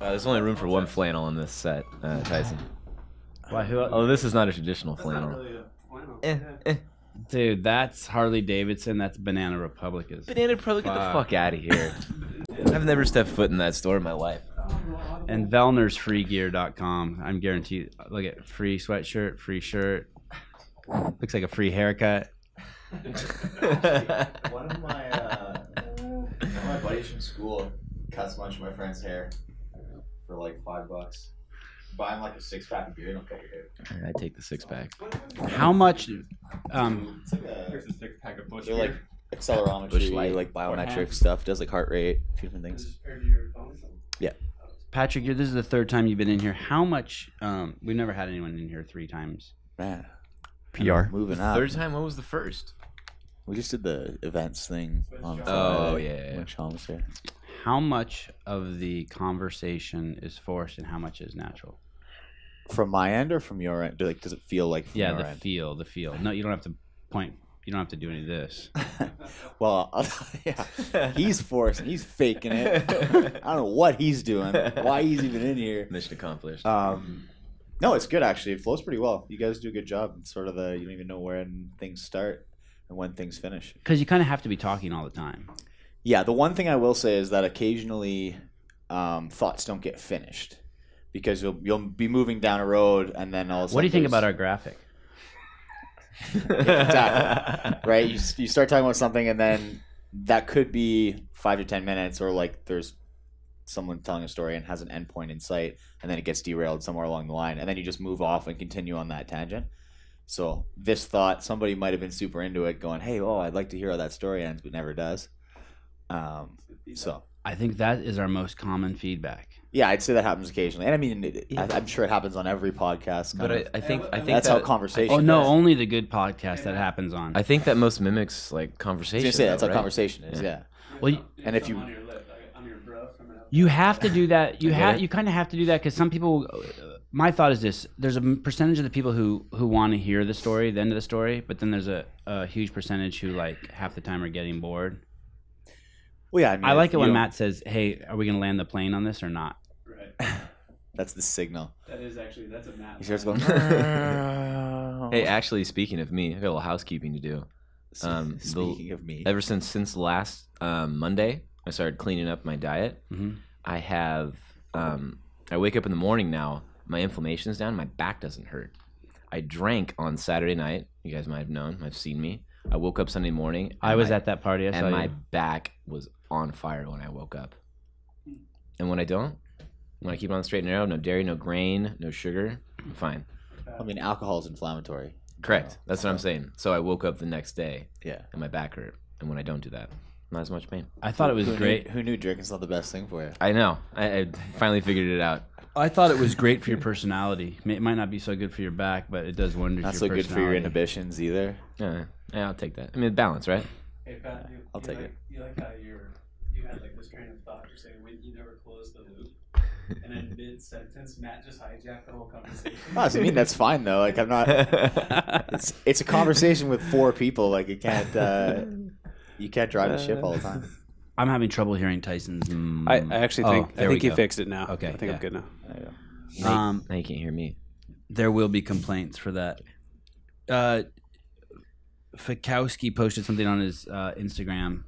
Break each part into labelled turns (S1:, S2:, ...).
S1: There's only room for one flannel on this set, Tyson.
S2: Why?
S1: Oh, this is not a traditional flannel.
S2: Dude, that's Harley Davidson. That's Banana Republic's.
S1: Banana Republic, get the fuck out of here. I've never stepped foot in that store in my life.
S2: And Vellner's freegear.com. I'm guaranteed. Look at free sweatshirt, free shirt. Looks like a free haircut.
S3: One of my buddies from school cuts a bunch of my friend's hair for like $5. Buy him like a 6-pack of beer and he'll cut your hair.
S1: I take the 6-pack.
S2: How much?
S3: It's like
S4: Here's a 6-pack of Bush
S3: they're like accelerometry,
S1: Bush Light.
S3: like biometric stuff. Does like heart rate, a few different things. Yeah.
S2: Patrick, this is the third time you've been in here. How much? We've never had anyone in here 3 times.
S3: Man.
S5: PR.
S3: Moving up.
S1: Third time? What was the first?
S3: We just did the events thing on Friday.
S1: Oh, yeah.
S3: When Sean was here.
S2: How much of the conversation is forced and how much is natural?
S3: From my end or from your end? Like, does it feel like from
S2: Yeah,
S3: your
S2: the
S3: end?
S2: feel. No, you don't have to point. You don't have to do any of this.
S3: Well, yeah, he's forcing. He's faking it. I don't know what he's doing. Why he's even in here.
S1: Mission accomplished.
S3: No, it's good actually. It flows pretty well. You guys do a good job. It's sort of you don't even know when things start and when things finish.
S2: Because you kind of have to be talking all the time.
S3: Yeah, the one thing I will say is that occasionally thoughts don't get finished because you'll be moving down a road and then all of a sudden.
S2: What do you think about our graphic?
S3: Exactly. Right? You start talking about something and then that could be 5 to 10 minutes, or like there's someone telling a story and has an endpoint in sight, and then it gets derailed somewhere along the line, and then you just move off and continue on that tangent. So this thought, somebody might have been super into it, going, "Hey, I'd like to hear how that story ends," but never does. So
S2: I think that is our most common feedback.
S3: yeah, I'd say that happens occasionally, and I mean, I'm sure it happens on every podcast.
S1: But I think
S3: that's how conversation.
S2: Oh no,
S3: is.
S2: only the good podcast that happens on.
S1: I think that most mimics like
S3: I was
S1: conversation.
S3: gonna say that's
S1: though,
S3: how
S1: right?
S3: conversation is. Yeah.
S2: Well,
S3: And if you
S2: you have to do that. You
S1: get it.
S2: you kind of have to do that because some people. My thought is this: there's a percentage of the people who want to hear the story, the end of the story, but then there's a huge percentage who like half the time are getting bored.
S3: well, yeah, I mean,
S2: I like
S3: if
S2: it
S3: you
S2: when
S3: don't-
S2: Matt says, "Hey, are we going to land the plane on this or not?"
S3: That's the signal.
S4: that's a Matt.
S3: He starts going.
S1: Hey, actually, speaking of me, I got a little housekeeping to do.
S3: Speaking of me,
S1: Ever since last Monday, I started cleaning up my diet.
S2: Mm-hmm.
S1: I have, I wake up in the morning now, my inflammation's down, my back doesn't hurt. I drank on Saturday night. You guys might have known, have seen me. I woke up Sunday morning.
S2: I was at that party. I saw
S1: and my
S2: you.
S1: back was on fire when I woke up. And when I don't, when I keep it on the straight and narrow, no dairy, no grain, no sugar, I'm fine.
S3: I mean, alcohol is inflammatory.
S1: Correct. That's what I'm saying. So I woke up the next day
S3: Yeah.
S1: and my back hurt. And when I don't do that, not as much pain.
S2: I thought it was great.
S3: Who knew drinking's not the best thing for you?
S1: I know. I finally figured it out.
S2: I thought it was great for your personality. It might not be so good for your back, but it does wonders.
S3: Not
S2: for
S3: so
S2: your
S3: good for your
S2: personality.
S3: inhibitions either.
S1: Yeah, I'll take that. I mean, balance, right?
S4: Hey Pat,
S3: I'll take it.
S4: You like how you had like this train of thought. You're saying when you never close the loop, and then mid sentence, Matt just hijacked the whole conversation.
S3: I mean, that's fine though. Like I'm not. It's a conversation with 4 people. Like you can't drive the ship all the time.
S2: I'm having trouble hearing Tyson's.
S5: I actually think
S2: there we
S5: he
S2: go.
S5: fixed it now.
S2: Okay,
S5: I think
S2: yeah.
S5: I'm good now.
S3: There you go.
S1: Now you can't hear me.
S2: There will be complaints for that. Fikowski posted something on his Instagram.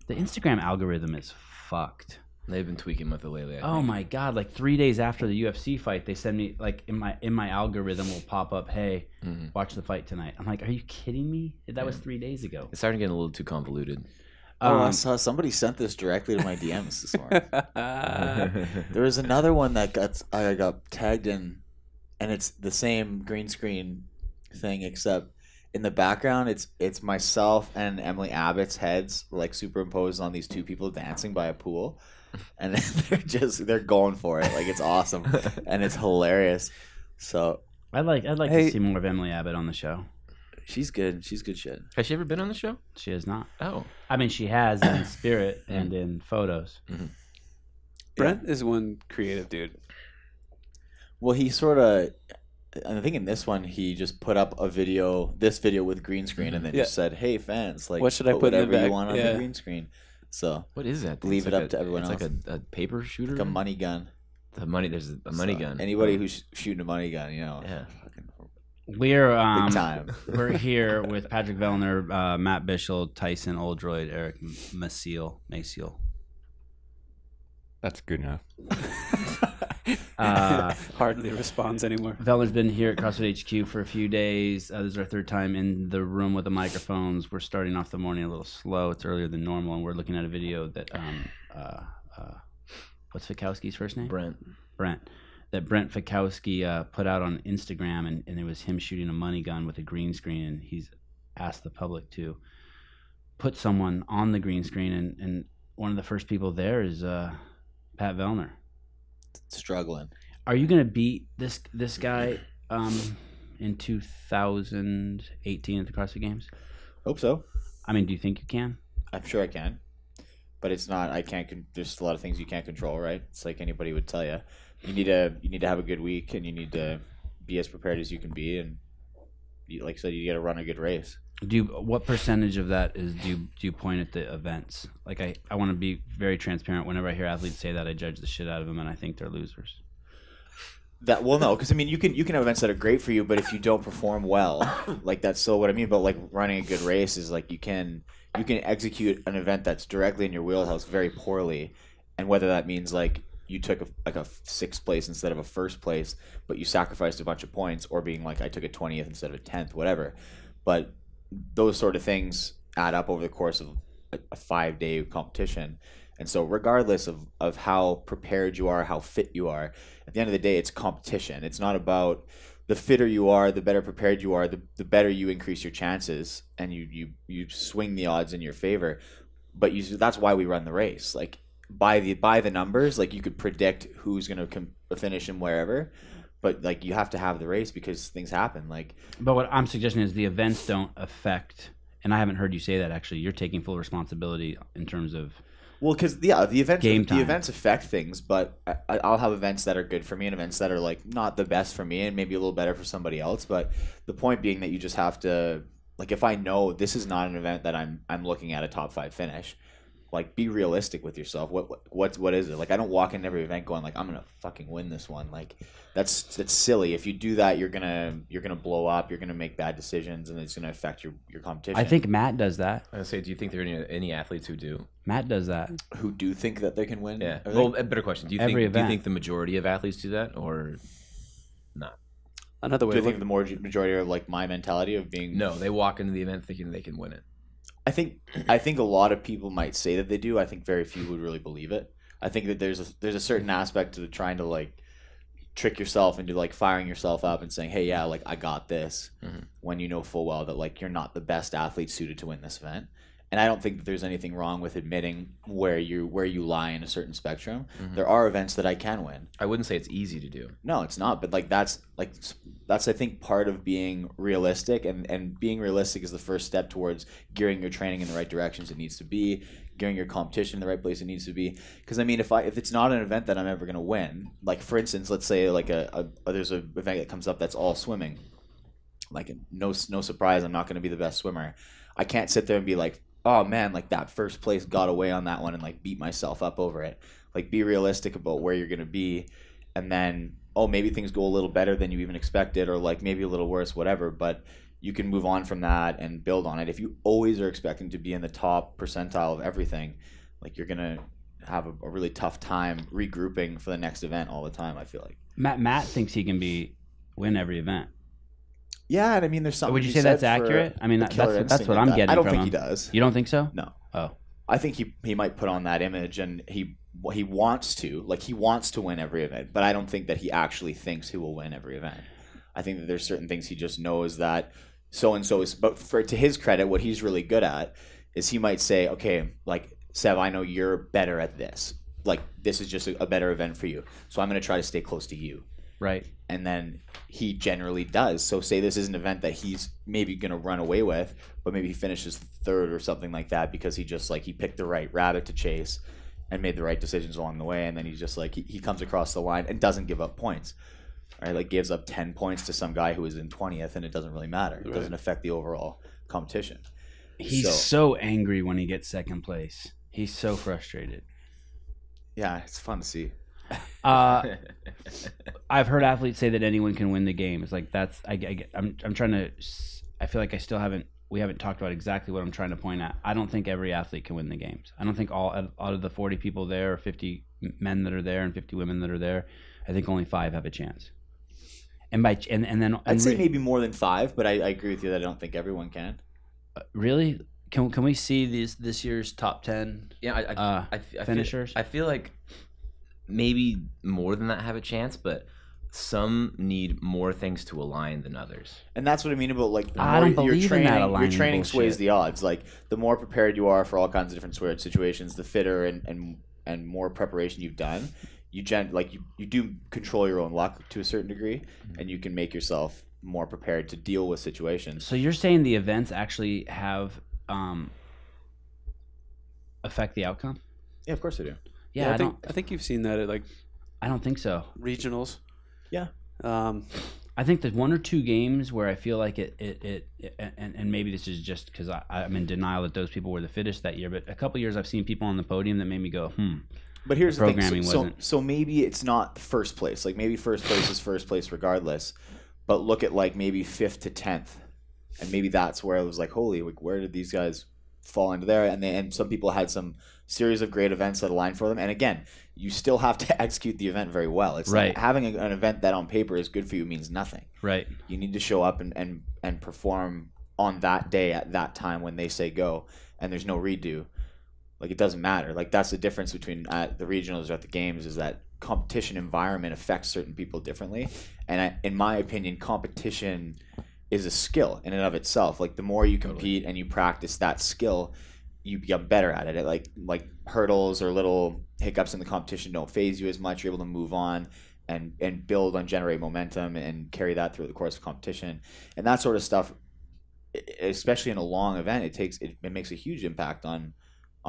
S2: The Instagram algorithm is fucked.
S1: They've been tweaking with it lately. I
S2: Oh
S1: think.
S2: my god! Like 3 days after the UFC fight, they send me like in my algorithm will pop up, "Hey, watch the fight tonight." I'm like, "Are you kidding me? That was 3 days ago."
S1: It's starting to get a little too convoluted.
S3: I saw somebody sent this directly to my DMs this morning. There was another one that I got tagged in, and it's the same green screen thing, except in the background it's myself and Emily Abbott's heads like superimposed on these 2 people dancing by a pool, and they're going for it. Like it's awesome and it's hilarious. So
S2: I'd like to see more of Emily Abbott on the show.
S3: she's good. She's good shit.
S1: Has she ever been on the show?
S2: She is not.
S1: Oh.
S2: I mean, she has in spirit and in photos.
S5: Brent is one creative dude.
S3: Well, he sort of, I think in this one, he just put up this video with green screen, and then just said, "Hey fans, like,
S5: What should I put in the
S3: whatever you
S5: back?"
S3: want on the green screen." So
S1: What is that?
S3: Leave
S1: It's
S3: it
S1: like
S3: up to everyone
S1: It's
S3: else.
S1: like a paper shooter?
S3: like a money gun.
S1: The money. There's a money gun.
S3: Anybody who's shooting a money gun, you know.
S1: Yeah.
S2: We're
S3: Big time.
S2: we're here with Patrick Vellner, Matt Bischel, Tyson, Oldroyd, Eric Maciel.
S6: That's good enough.
S5: Hardly responds anymore.
S2: Vellner's been here at CrossFit HQ for a few days. This is our third time in the room with the microphones. We're starting off the morning a little slow. It's earlier than normal, and we're looking at a video that what's Fikowski's first name?
S1: Brent.
S2: That Brent Fikowski put out on Instagram, and it was him shooting a money gun with a green screen, and he's asked the public to put someone on the green screen, and one of the first people there is Pat Vellner.
S3: Struggling.
S2: Are you going to beat this guy in 2018 at the CrossFit Games?
S3: Hope so.
S2: I mean, do you think you can?
S3: I'm sure I can, but it's not. I can't. There's a lot of things you can't control, right? It's like anybody would tell you. You need to have a good week, and you need to be as prepared as you can be, and like I said, you got to run a good race.
S2: What percentage of that do you point at the events? Like I want to be very transparent. Whenever I hear athletes say that, I judge the shit out of them, and I think they're losers.
S3: No, because I mean, you can have events that are great for you, but if you don't perform well, like that's still what I mean. But like running a good race is like you can execute an event that's directly in your wheelhouse very poorly, and whether that means like you took a sixth place instead of a first place, but you sacrificed a bunch of points, or being like I took a 20th instead of a 10th, whatever. But those sort of things add up over the course of a 5-day competition. And so regardless of how prepared you are, how fit you are, at the end of the day, it's competition. It's not about the fitter you are, the better prepared you are, the better you increase your chances, and you swing the odds in your favor. But that's why we run the race. Like by the numbers, like you could predict who's going to finish and wherever. But like you have to have the race because things happen.
S2: But what I'm suggesting is the events don't affect, and I haven't heard you say that actually. You're taking full responsibility in terms of
S3: the events affect things. But I'll have events that are good for me and events that are like not the best for me and maybe a little better for somebody else. But the point being that you just have to, like, if I know this is not an event that I'm looking at a top 5 finish. Like, be realistic with yourself. What is it? Like, I don't walk in every event going like I'm gonna fucking win this one. Like, that's silly. If you do that, you're gonna blow up. You're gonna make bad decisions, and it's gonna affect your competition.
S2: I think Matt does that.
S1: I say, do you think there are any athletes who do?
S2: Matt does that.
S3: Who do think that they can win?
S1: Yeah. Well, a better question. Do you think the majority of athletes do that or not?
S5: Another way.
S3: Do you think the majority are like my mentality of being?
S1: No, they walk into the event thinking they can win it.
S3: I think a lot of people might say that they do. I think very few would really believe it. I think that there's a certain aspect to trying to like trick yourself into like firing yourself up and saying, hey, yeah, like I got this, when you know full well that like you're not the best athlete suited to win this event. And I don't think that there's anything wrong with admitting where you lie in a certain spectrum. There are events that I can win.
S1: I wouldn't say it's easy to do.
S3: No, it's not. But like that's I think part of being realistic, and being realistic is the first step towards gearing your training in the right directions it needs to be, gearing your competition in the right place it needs to be. Because I mean, if it's not an event that I'm ever going to win, like for instance, let's say like there's an event that comes up that's all swimming. Like no surprise, I'm not going to be the best swimmer. I can't sit there and be like, oh man, like that first place got away on that one and like beat myself up over it. Like be realistic about where you're going to be, and then maybe things go a little better than you even expected, or like maybe a little worse, whatever, but you can move on from that and build on it. If you always are expecting to be in the top percentile of everything, like you're going to have a really tough time regrouping for the next event all the time, I feel like.
S2: Matt thinks he can win every event.
S3: Yeah, and I mean, there's something.
S2: Would you say that's accurate? I mean, that's what I'm getting.
S3: I don't
S2: from
S3: think
S2: him.
S3: he does.
S2: You don't think so?
S3: No.
S2: Oh.
S3: I think he might put on that image, and he wants to, like he wants to win every event, but I don't think that he actually thinks he will win every event. I think that there's certain things he just knows that so and so is. But to his credit, what he's really good at is he might say, okay, like Sev, I know you're better at this. Like this is just a better event for you, so I'm going to try to stay close to you.
S2: Right.
S3: And then he generally does. So say this is an event that he's maybe going to run away with, but maybe he finishes third or something like that because he just like he picked the right rabbit to chase and made the right decisions along the way. And then he's just like he comes across the line and doesn't give up points. Right? Like gives up 10 points to some guy who is in 20th, and it doesn't really matter. It doesn't affect the overall competition.
S2: He's so angry when he gets second place. He's so frustrated.
S3: Yeah, it's fun to see.
S2: I've heard athletes say that anyone can win the game. It's like I'm trying to. I feel like we haven't talked about exactly what I'm trying to point at. I don't think every athlete can win the games. I don't think all out of the 40 people there, or 50 men that are there, and 50 women that are there, I think only 5 have a chance. And then
S3: I'd say maybe more than 5, but I agree with you that I don't think everyone can.
S2: Really? Can we see this year's top 10?
S1: Yeah, I
S2: finishers.
S1: I feel like maybe more than that have a chance, but some need more things to align than others.
S3: And that's what I mean about like the
S2: I don't
S3: more
S2: believe in that
S3: your
S2: aligning
S3: training
S2: bullshit.
S3: sways the odds. Like the more prepared you are for all kinds of different situations, the fitter and more preparation you've done, you do control your own luck to a certain degree, and you can make yourself more prepared to deal with situations.
S2: So you're saying the events actually have affect the outcome?
S3: Yeah, of course they do.
S2: Yeah,
S5: I think you've seen that at like
S2: I don't think so.
S5: regionals.
S3: Yeah.
S2: I think there's 1 or 2 games where I feel like and maybe this is just because I'm in denial that those people were the fittest that year, but a couple years I've seen people on the podium that made me go,
S3: But here's the
S2: programming
S3: thing.
S2: wasn't.
S3: So maybe it's not first place. Like maybe first place is first place regardless. But look at like maybe 5th to 10th, and maybe that's where I was like, holy, like where did these guys fall into there? And some people had some series of great events that aligned for them. And again, you still have to execute the event very well. It's
S2: right.
S3: like having an event that on paper is good for you means nothing.
S2: Right.
S3: You need to show up and perform on that day at that time when they say go, and there's no redo. Like it doesn't matter. Like that's the difference between at the regionals or at the games, is that competition environment affects certain people differently. And in my opinion, competition is a skill in and of itself. Like the more you compete and you practice that skill, you become better at it. Like hurdles or little hiccups in the competition don't phase you as much. You're able to move on and build and generate momentum and carry that through the course of competition. And that sort of stuff, especially in a long event, it makes a huge impact on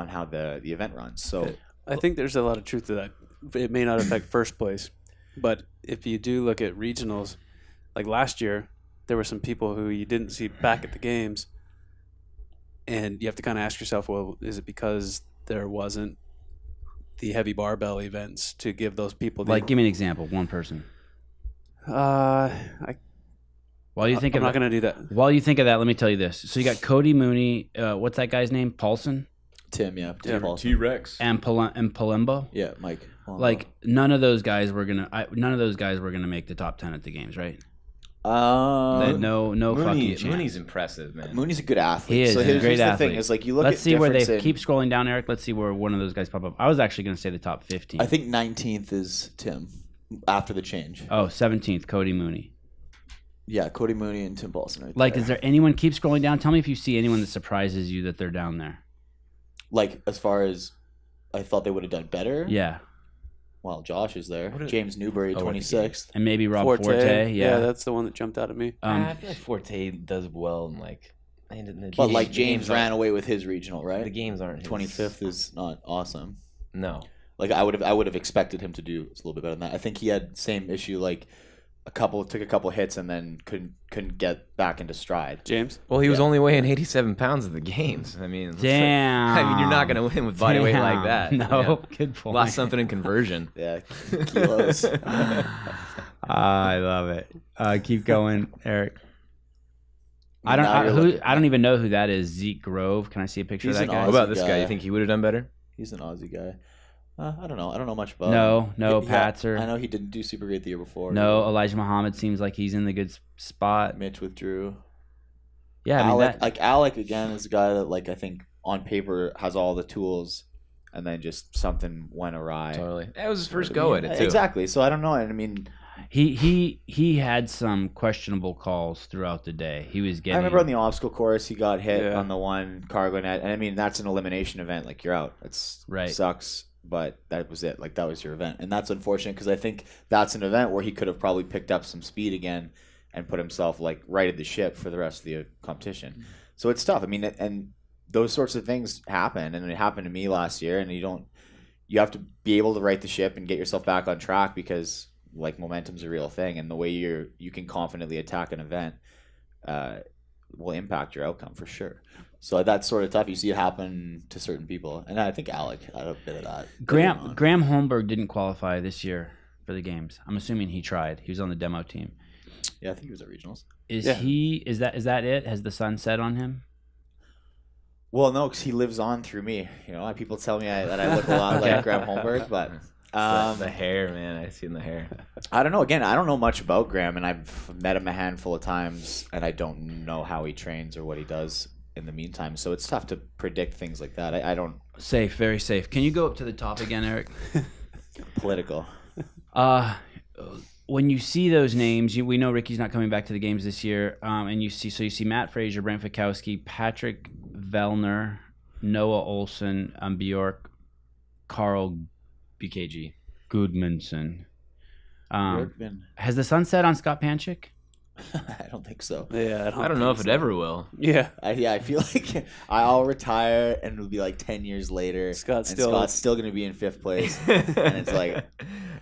S3: how the event runs. So
S5: I think there's a lot of truth to that. It may not affect first place, but if you do look at regionals, like last year, there were some people who you didn't see back at the games, and you have to kind of ask yourself, well, is it because there wasn't the heavy barbell events to give those people the...
S2: Like, give me an example, one person.
S5: While you think I'm not going to do that.
S2: While you think of that, let me tell you this. So you got Cody, Mooney, what's that guy's name? Paulson?
S3: Tim Paulson.
S1: T-Rex.
S2: And Palembo?
S3: Yeah, Mike.
S2: Like none of those guys were gonna make the top 10 at the games, right? No fucking chance.
S1: Mooney's impressive, man.
S3: Mooney's a good athlete.
S2: He is.
S3: So
S2: He's a
S3: here's
S2: great
S3: the
S2: athlete.
S3: thing: is like you look.
S2: Let's
S3: at
S2: see where they
S3: difference
S2: keep scrolling down, Eric. Let's see where one of those guys pop up. I was actually gonna say the top 15.
S3: I think 19th is Tim after the change.
S2: Oh, 17th, Cody Mooney.
S3: Yeah, Cody Mooney and Tim Paulson. Right
S2: Like,
S3: there.
S2: is there anyone? Keep scrolling down. Tell me if you see anyone that surprises you that they're down there.
S3: Like as far as I thought they would have done better.
S2: Yeah.
S3: Well, Josh is there. James Newbury, 26th.
S2: And maybe Rob Forte.
S5: Yeah, that's the one that jumped out at me.
S1: I feel like Forte does well in like.
S3: But like James ran away with his regional, right?
S1: The games aren't.
S3: 25th is not awesome.
S1: No.
S3: Like I would have expected him to do a little bit better than that. I think he had same issue. Like took a couple hits and then couldn't get back into stride.
S5: James?
S1: Well, he was only weighing 87 pounds at the games. I mean,
S2: damn.
S1: I mean, you're not gonna win with body weight like that.
S2: No, good point.
S1: Lost something in conversion.
S3: Yeah, kilos.
S2: I love it. Keep going, Eric. I
S3: Now
S2: don't even know who that is. Zeke Grove. Can I see a picture
S3: He's
S2: of that
S3: an
S2: guy?
S1: What about this
S3: guy.
S1: guy? You think he would have done better?
S3: He's an Aussie guy. I don't know. I don't know much about him.
S2: No, Patzer.
S3: I know he didn't do super great the year before.
S2: No, Elijah Muhammad seems like he's in the good spot.
S3: Mitch withdrew.
S2: Yeah, I mean
S3: Alec, Alec again is a guy that like I think on paper has all the tools, and then just something went awry.
S1: Totally. That was his first go at it too.
S3: Exactly. So I don't know. And I mean,
S2: he had some questionable calls throughout the day. He was getting.
S3: I remember on the obstacle course he got hit
S5: Yeah.
S3: on the one cargo net, and I mean that's an elimination event. Like you're out. That's
S2: Right.
S3: Sucks. But that was it. Like that was your event, and that's unfortunate because I think that's an event where he could have probably picked up some speed again and put himself like righted the ship for the rest of the competition. Mm-hmm. So it's tough. I mean, and those sorts of things happen, and it happened to me last year. And you have to be able to right the ship and get yourself back on track because like momentum's a real thing, and the way you can confidently attack an event will impact your outcome for sure. So that's sort of tough. You see it happen to certain people, and I think Alec had a bit of that.
S2: Graham Holmberg didn't qualify this year for the games. I'm assuming he tried. He was on the demo team.
S3: Yeah, I think he was at regionals.
S2: Is that it? Has the sun set on him?
S3: Well, no, because he lives on through me. You know, people tell me that I look a lot like Graham Holmberg, but
S1: the hair, man. I seen the hair.
S3: I don't know. Again, I don't know much about Graham, and I've met him a handful of times, and I don't know how he trains or what he does in the meantime. So it's tough to predict things like that. I don't.
S2: Safe, very safe. Can you go up to the top again, Eric?
S3: Political.
S2: When you see those names, we know Ricky's not coming back to the games this year, and you see Matt Fraser, Brent Fikowski, Patrick Vellner, Noah Ohlsen, Bjork, Carroll,
S1: BKG,
S2: Goodmanson. Has the sun set on Scott Panchik?
S3: I don't think so.
S5: Yeah,
S1: I don't know if it ever will.
S5: Yeah,
S3: I feel like I'll retire and it'll be like 10 years later. Scott's still going to be in 5th place, and it's like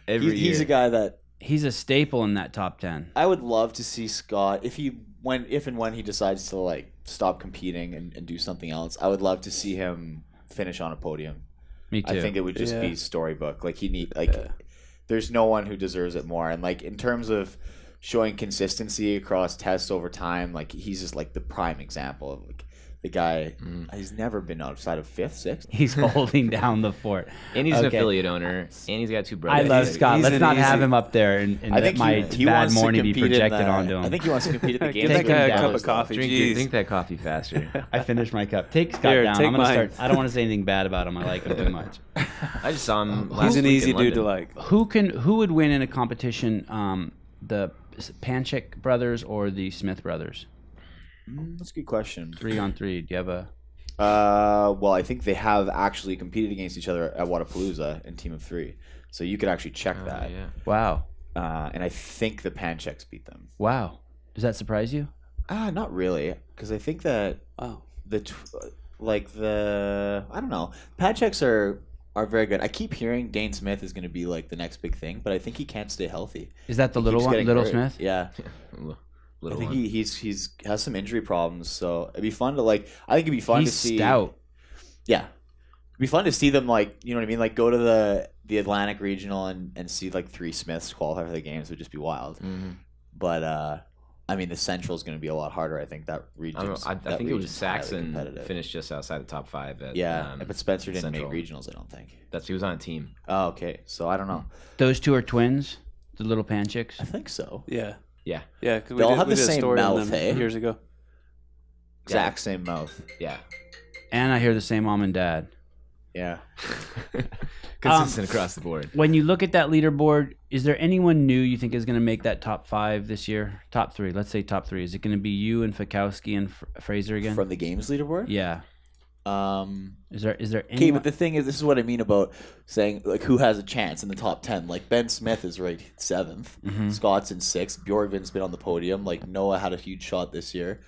S3: he's a guy that
S2: he's a staple in that top 10.
S3: I would love to see Scott if and when he decides to like stop competing and do something else. I would love to see him finish on a podium.
S2: Me too.
S3: I think it would just be storybook. Like there's no one who deserves it more. And like in terms of showing consistency across tests over time, like he's just like the prime example of like the guy. He's never been outside of 5th, 6th.
S2: He's holding down the fort.
S1: And he's an affiliate owner, and he's got 2 brothers.
S2: I love Scott. Let's not have him up there and
S3: I think
S2: my bad morning be projected onto him.
S3: I think he wants to compete at the games.
S5: Get that guy a cup of coffee.
S1: Drink that coffee faster.
S2: I finished my cup. Take Scott down. I'm gonna start. I don't want to say anything bad about him. I like him too much.
S1: I just saw him last
S5: He's an
S1: week
S5: easy
S1: in
S5: dude to
S1: London.
S5: like.
S2: Who would win in a competition? The Panchik brothers or the Smith brothers?
S3: That's a good question.
S2: 3-on-3. Do you have a?
S3: Well, I think they have actually competed against each other at Wadapalooza in Team of 3, so you could actually check that.
S1: Yeah.
S2: Wow.
S3: And I think the Panchiks beat them.
S2: Wow. Does that surprise you?
S3: Not really, because I think that
S5: Wow.
S3: I don't know. Panchiks are very good. I keep hearing Dane Smith is going to be like the next big thing, but I think he can't stay healthy.
S2: Is that the
S3: He
S2: little
S3: keeps
S2: one,
S3: getting
S2: Little
S3: hurt.
S2: Smith?
S3: Yeah. I think he's has some injury problems, so it'd be fun to like. I think it'd be fun
S2: He's
S3: to see.
S2: stout.
S3: Yeah, it'd be fun to see them like, you know what I mean, like go to the Atlantic Regional and see like 3 Smiths qualify for the games would just be wild. But I mean, the Central is going to be a lot harder. I think that region.
S1: I think it was Saxon finished just outside the top 5.
S3: But Spencer didn't
S1: Central.
S3: make regionals. I don't think.
S1: He was on a team.
S3: Oh, okay. So I don't know.
S2: Those 2 are twins. The little Panchiks.
S3: I think so.
S5: Yeah.
S1: Yeah.
S5: Yeah.
S3: They all have the same mouth,
S5: on them
S3: eh?
S5: years ago.
S3: Exact same mouth.
S1: Yeah.
S2: And I hear the same mom and dad.
S3: Yeah.
S1: Consistent across the board.
S2: When you look at that leaderboard, is there anyone new you think is going to make that top 5 this year? Top 3. Let's say top 3. Is it going to be you and Fikowski and Fraser again?
S3: From the games leaderboard.
S2: Yeah. Is there
S3: Okay,
S2: anyone?
S3: but the thing is, this is what I mean about saying like who has a chance in the top 10. Like Ben Smith is right 7th, Scott's in 6th, Bjorgvin's been on the podium. Like Noah had a huge shot this year.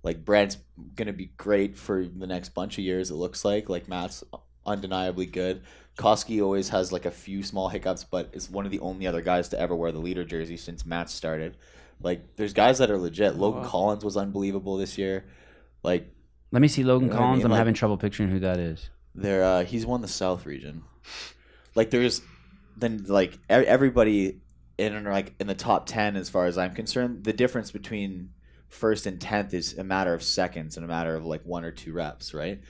S3: Like Brent's gonna be great for the next bunch of years. It looks like Matt's undeniably good. Koski always has like a few small hiccups, but is one of the only other guys to ever wear the leader jersey since Matt started. Like there's guys that are legit. Logan Collins was unbelievable this year. Like.
S2: Let me see Logan
S3: You know what I
S2: Collins.
S3: mean?
S2: I'm
S3: Like-
S2: having trouble picturing who that is.
S3: He's won the South region. Like there's then like everybody in the top 10 as far as I'm concerned. The difference between 1st and 10th is a matter of seconds and a matter of like 1 or 2 reps, right?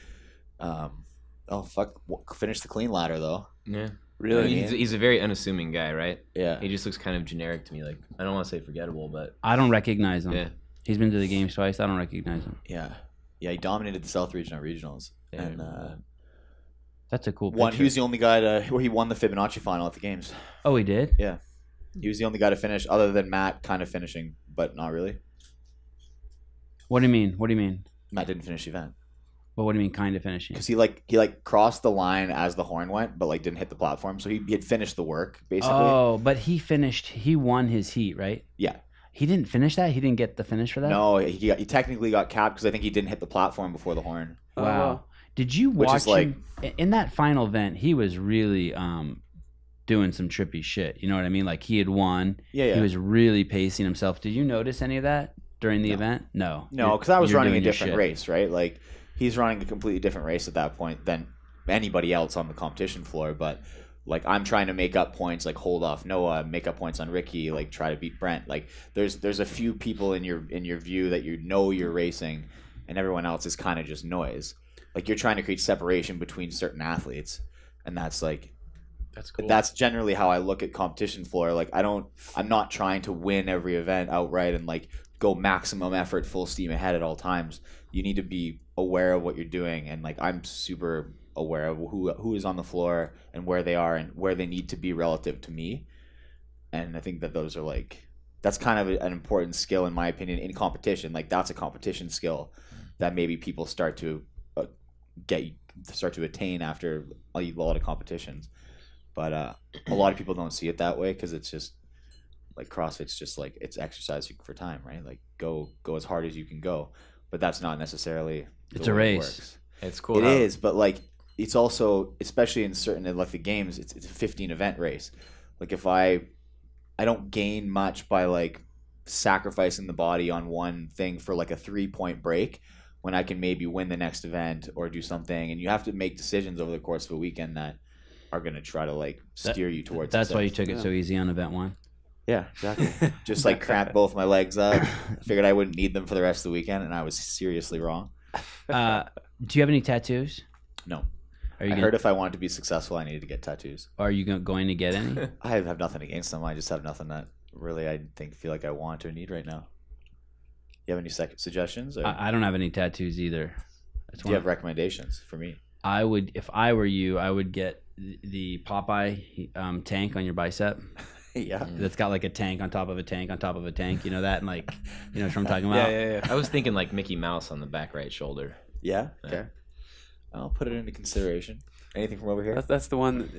S3: Finish the clean ladder though.
S1: Yeah.
S5: Really?
S1: He's a very unassuming guy, right?
S3: Yeah.
S1: He just looks kind of generic to me. Like, I don't want to say forgettable, but
S2: I don't recognize him.
S1: yeah.
S2: He's been to the games twice. I don't recognize him.
S3: Yeah. Yeah, he dominated the South region at regionals.
S1: Yeah.
S3: And
S2: That's a cool
S3: he
S2: picture.
S3: was the only guy where he won the Fibonacci final at the games.
S2: Oh, he did?
S3: Yeah. He was the only guy to finish other than Matt kind of finishing, but not really.
S2: What do you mean? What do you mean?
S3: Matt didn't finish the event.
S2: But what do you mean kind of finishing?
S3: Because he crossed the line as the horn went, but like didn't hit the platform. So he had finished the work basically.
S2: Oh, but he won his heat, right?
S3: Yeah.
S2: He didn't finish that? He didn't get the finish for that?
S3: No, he technically got capped because I think he didn't hit the platform before the horn.
S2: Wow. Did you
S3: Which
S2: watch
S3: is like-
S2: him in that final event? He was really doing some trippy shit. You know what I mean? Like he had won.
S3: Yeah.
S2: He was really pacing himself. Did you notice any of that during the event? No.
S3: No, because I was
S2: You're
S3: running a
S2: doing your
S3: different
S2: shit.
S3: race, right? Like he's running a completely different race at that point than anybody else on the competition floor. But like I'm trying to make up points, like hold off Noah, make up points on Ricky, like try to beat Brent. Like there's a few people in your view that you're racing, and everyone else is kind of just noise. Like you're trying to create separation between certain athletes, and that's cool. That's generally how I look at competition floor. Like I'm not trying to win every event outright and like go maximum effort, full steam ahead at all times. You need to be aware of what you're doing, and like I'm super aware of who is on the floor and where they are and where they need to be relative to me. And I think that those are like that's kind of an important skill in my opinion in competition. Like that's a competition skill that maybe people start to attain after a lot of competitions. But a lot of people don't see it that way because it's just like CrossFit's just like it's exercise for time, right? Like go as hard as you can go, but that's not necessarily
S2: it's a race.
S1: It's cool.
S3: It is, but like it's also, especially in certain like the games, it's a 15 event race. Like if I don't gain much by like sacrificing the body on one thing for like a 3-point break when I can maybe win the next event or do something, and you have to make decisions over the course of a weekend that are going to try to like steer you towards
S2: that's
S3: success.
S2: why you took it so easy on event 1.
S3: Yeah, exactly. Just like cramped both my legs up. Figured I wouldn't need them for the rest of the weekend, and I was seriously wrong.
S2: Do you have any tattoos?
S3: No.
S2: I
S3: heard if I wanted to be successful, I needed to get tattoos.
S2: Are you going to get any?
S3: I have nothing against them. I just have nothing that really I feel like I want or need right now. You have any suggestions? Or?
S2: I don't have any tattoos either.
S3: Do you have recommendations for me?
S2: I would, if I were you, I would get the Popeye tank on your bicep.
S3: Yeah.
S2: That's got like a tank on top of a tank on top of a tank. You know that? And like, you know what I'm talking about?
S5: Yeah.
S1: I was thinking like Mickey Mouse on the back right shoulder.
S3: Yeah? Okay. I'll put it into consideration. Anything from over here?
S5: That's the one.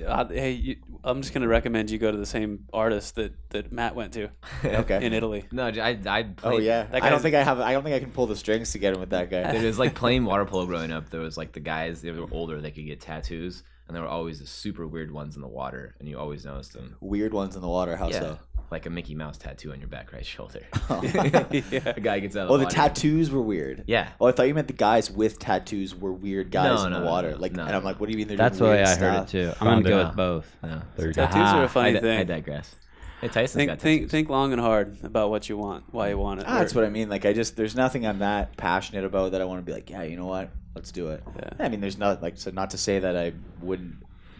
S5: I'm just gonna recommend you go to the same artist that Matt went to.
S3: Okay.
S5: In Italy.
S1: No, I
S3: Oh yeah. I don't think I can pull the strings to get him with that guy.
S1: It was like playing water polo growing up. There was like the guys, they were older, they could get tattoos, and there were always the super weird ones in the water, and you always noticed them.
S3: Weird ones in the water. How so?
S1: Like a Mickey Mouse tattoo on your back right shoulder.
S3: Oh.
S1: The guy gets out of the water.
S3: The tattoos were weird.
S1: Yeah.
S3: Oh, I thought you meant the guys with tattoos were weird guys in the water. And I'm like, what do you mean they're
S2: That's the
S3: doing
S2: way
S3: weird
S2: I
S3: stuff?
S2: heard it too. I'm going to go with both.
S1: No.
S5: Tattoos are a funny thing.
S1: I digress. Hey, Tyson's got tattoos.
S5: Think long and hard about what you want, why you want it.
S3: That's what I mean. Like, there's nothing I'm that passionate about that I want to be like, yeah, you know what? Let's do it.
S5: Yeah.
S3: I mean, there's not like, so not to say that I wouldn't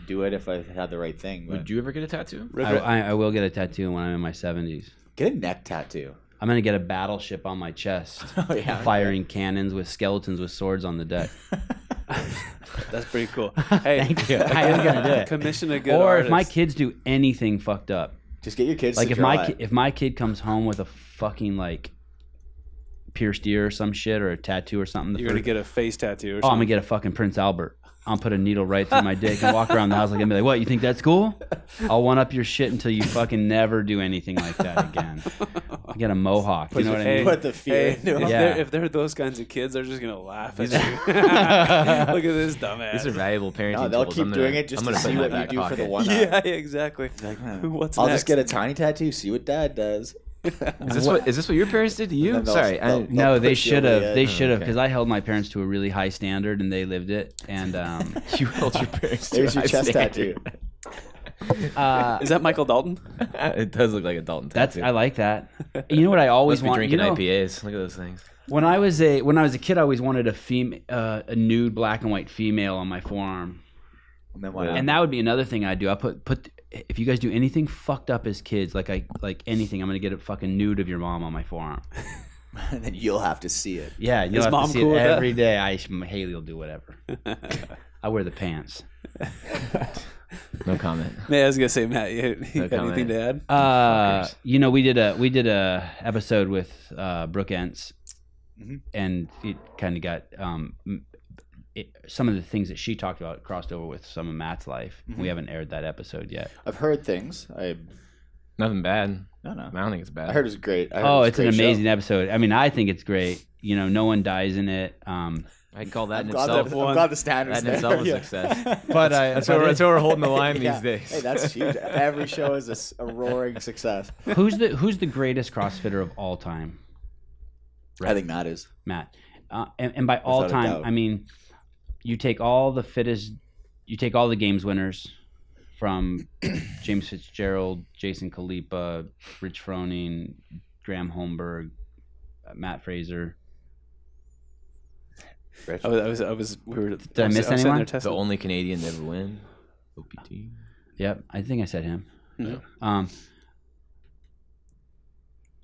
S3: do it if I had the right thing. But
S1: Would you ever get a tattoo?
S2: I will get a tattoo when I'm in my 70s.
S3: get a neck tattoo.
S2: I'm going to get a battleship on my chest, firing cannons with skeletons with swords on the deck.
S5: That's pretty cool. Hey,
S2: Thank you. I am going to do it.
S5: Commission a good
S2: Or
S5: artist.
S2: if my kids do anything fucked up.
S3: Just get your kids
S2: Like
S3: to
S2: if
S3: draw
S2: if my kid comes home with a fucking like pierced ear or some shit or a tattoo or something.
S5: You're going to get a face tattoo or
S2: I'm
S5: something.
S2: going to get a fucking Prince Albert. I'll put a needle right through my dick and walk around the house and be like, what, you think that's cool? I'll one up your shit until you fucking never do anything like that again. I get a mohawk. You know what I mean?
S3: Put the fear into it.
S5: If they're those kinds of kids, they're just going to laugh at you. Look at this dumbass.
S1: These are valuable parenting
S3: No, they'll
S1: tools.
S3: keep doing it just to see what you do for the one.
S5: Yeah, exactly.
S3: Like, man,
S5: What's
S3: I'll
S5: next?
S3: just get a tiny tattoo, see what dad does.
S1: Is this what your parents did to you?
S3: And then
S1: Sorry.
S3: they'll
S2: No, they
S3: push you
S2: should
S3: over
S2: have.
S3: the
S2: They
S3: edge.
S2: should have,
S1: okay.
S2: because I held my parents to a really high standard, and they lived it. And
S1: You held your parents to
S3: There's
S1: a
S3: your
S1: high
S3: chest
S1: standard.
S3: tattoo.
S5: Is that Michael Dalton?
S1: It does look like a Dalton
S2: that's
S1: tattoo.
S2: I like that. You know what I always
S1: Must be
S2: want?
S1: drinking
S2: You know,
S1: IPAs. Look at those things.
S2: when I was a kid, I always wanted a nude black and white female on my forearm.
S3: And then what
S2: And that would be another thing I'd do. I put if you guys do anything fucked up as kids, like anything, I'm gonna get a fucking nude of your mom on my forearm.
S3: and then you'll have to see it.
S2: Yeah, you'll
S5: Is
S2: have
S5: mom
S2: to see
S5: cool
S2: it
S5: with that?
S2: every day. Haley will do whatever. I wear the pants.
S1: No comment.
S5: Man, I was gonna say, Matt, you
S1: No
S5: got anything
S1: comment.
S5: to add?
S2: You know, we did a episode with Brooke Ence,
S3: Mhm.
S2: and it kind of got some of the things that she talked about crossed over with some of Matt's life. We haven't aired that episode yet.
S3: I've heard things.
S1: Nothing bad.
S3: No.
S1: I don't think it's bad.
S3: I heard it was great.
S2: It's an amazing episode. I mean, I think it's great. You know, no one dies in it.
S1: I'd call that
S3: I'm
S1: in
S3: glad,
S1: itself.
S3: I'm glad the standards
S1: That in
S3: there.
S1: itself is success.
S2: But
S1: That's where we're holding the line
S3: Yeah.
S1: these days.
S3: Hey, that's huge. Every show is a roaring success.
S2: who's the greatest CrossFitter of all time?
S3: I think Matt is.
S2: Matt. And by all
S3: Without a
S2: time,
S3: doubt.
S2: I mean, you take all the games winners from James Fitzgerald, Jason Khalipa, Rich Froning, Graham Holmberg, Matt Fraser.
S3: Rich?
S5: We were.
S2: Did I miss anyone?
S1: The only Canadian to ever win. OPT.
S2: Yep, I think I said him.
S5: Mhm.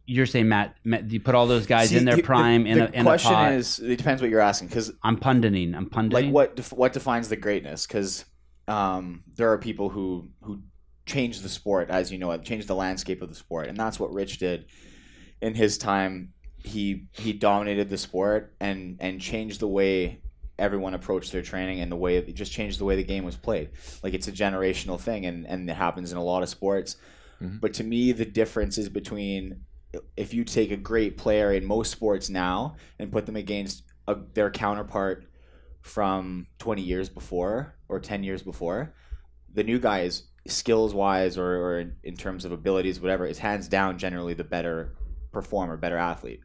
S2: You're saying Matt, you put all those guys
S3: See,
S2: in their prime in
S3: the
S2: a
S3: question
S2: pot.
S3: is, it depends what you're asking, because
S2: I'm punditing.
S3: like what defines the greatness? Because there are people who change the sport, as you know, change the landscape of the sport, and that's what Rich did in his time. He dominated the sport and changed the way everyone approached their training, and it just changed the way the game was played. Like, it's a generational thing, and it happens in a lot of sports.
S1: Mm-hmm.
S3: But to me, the difference is between, if you take a great player in most sports now and put them against their counterpart from 20 years before or 10 years before, the new guy is, skills wise or in terms of abilities, whatever, is hands down generally the better performer, better athlete.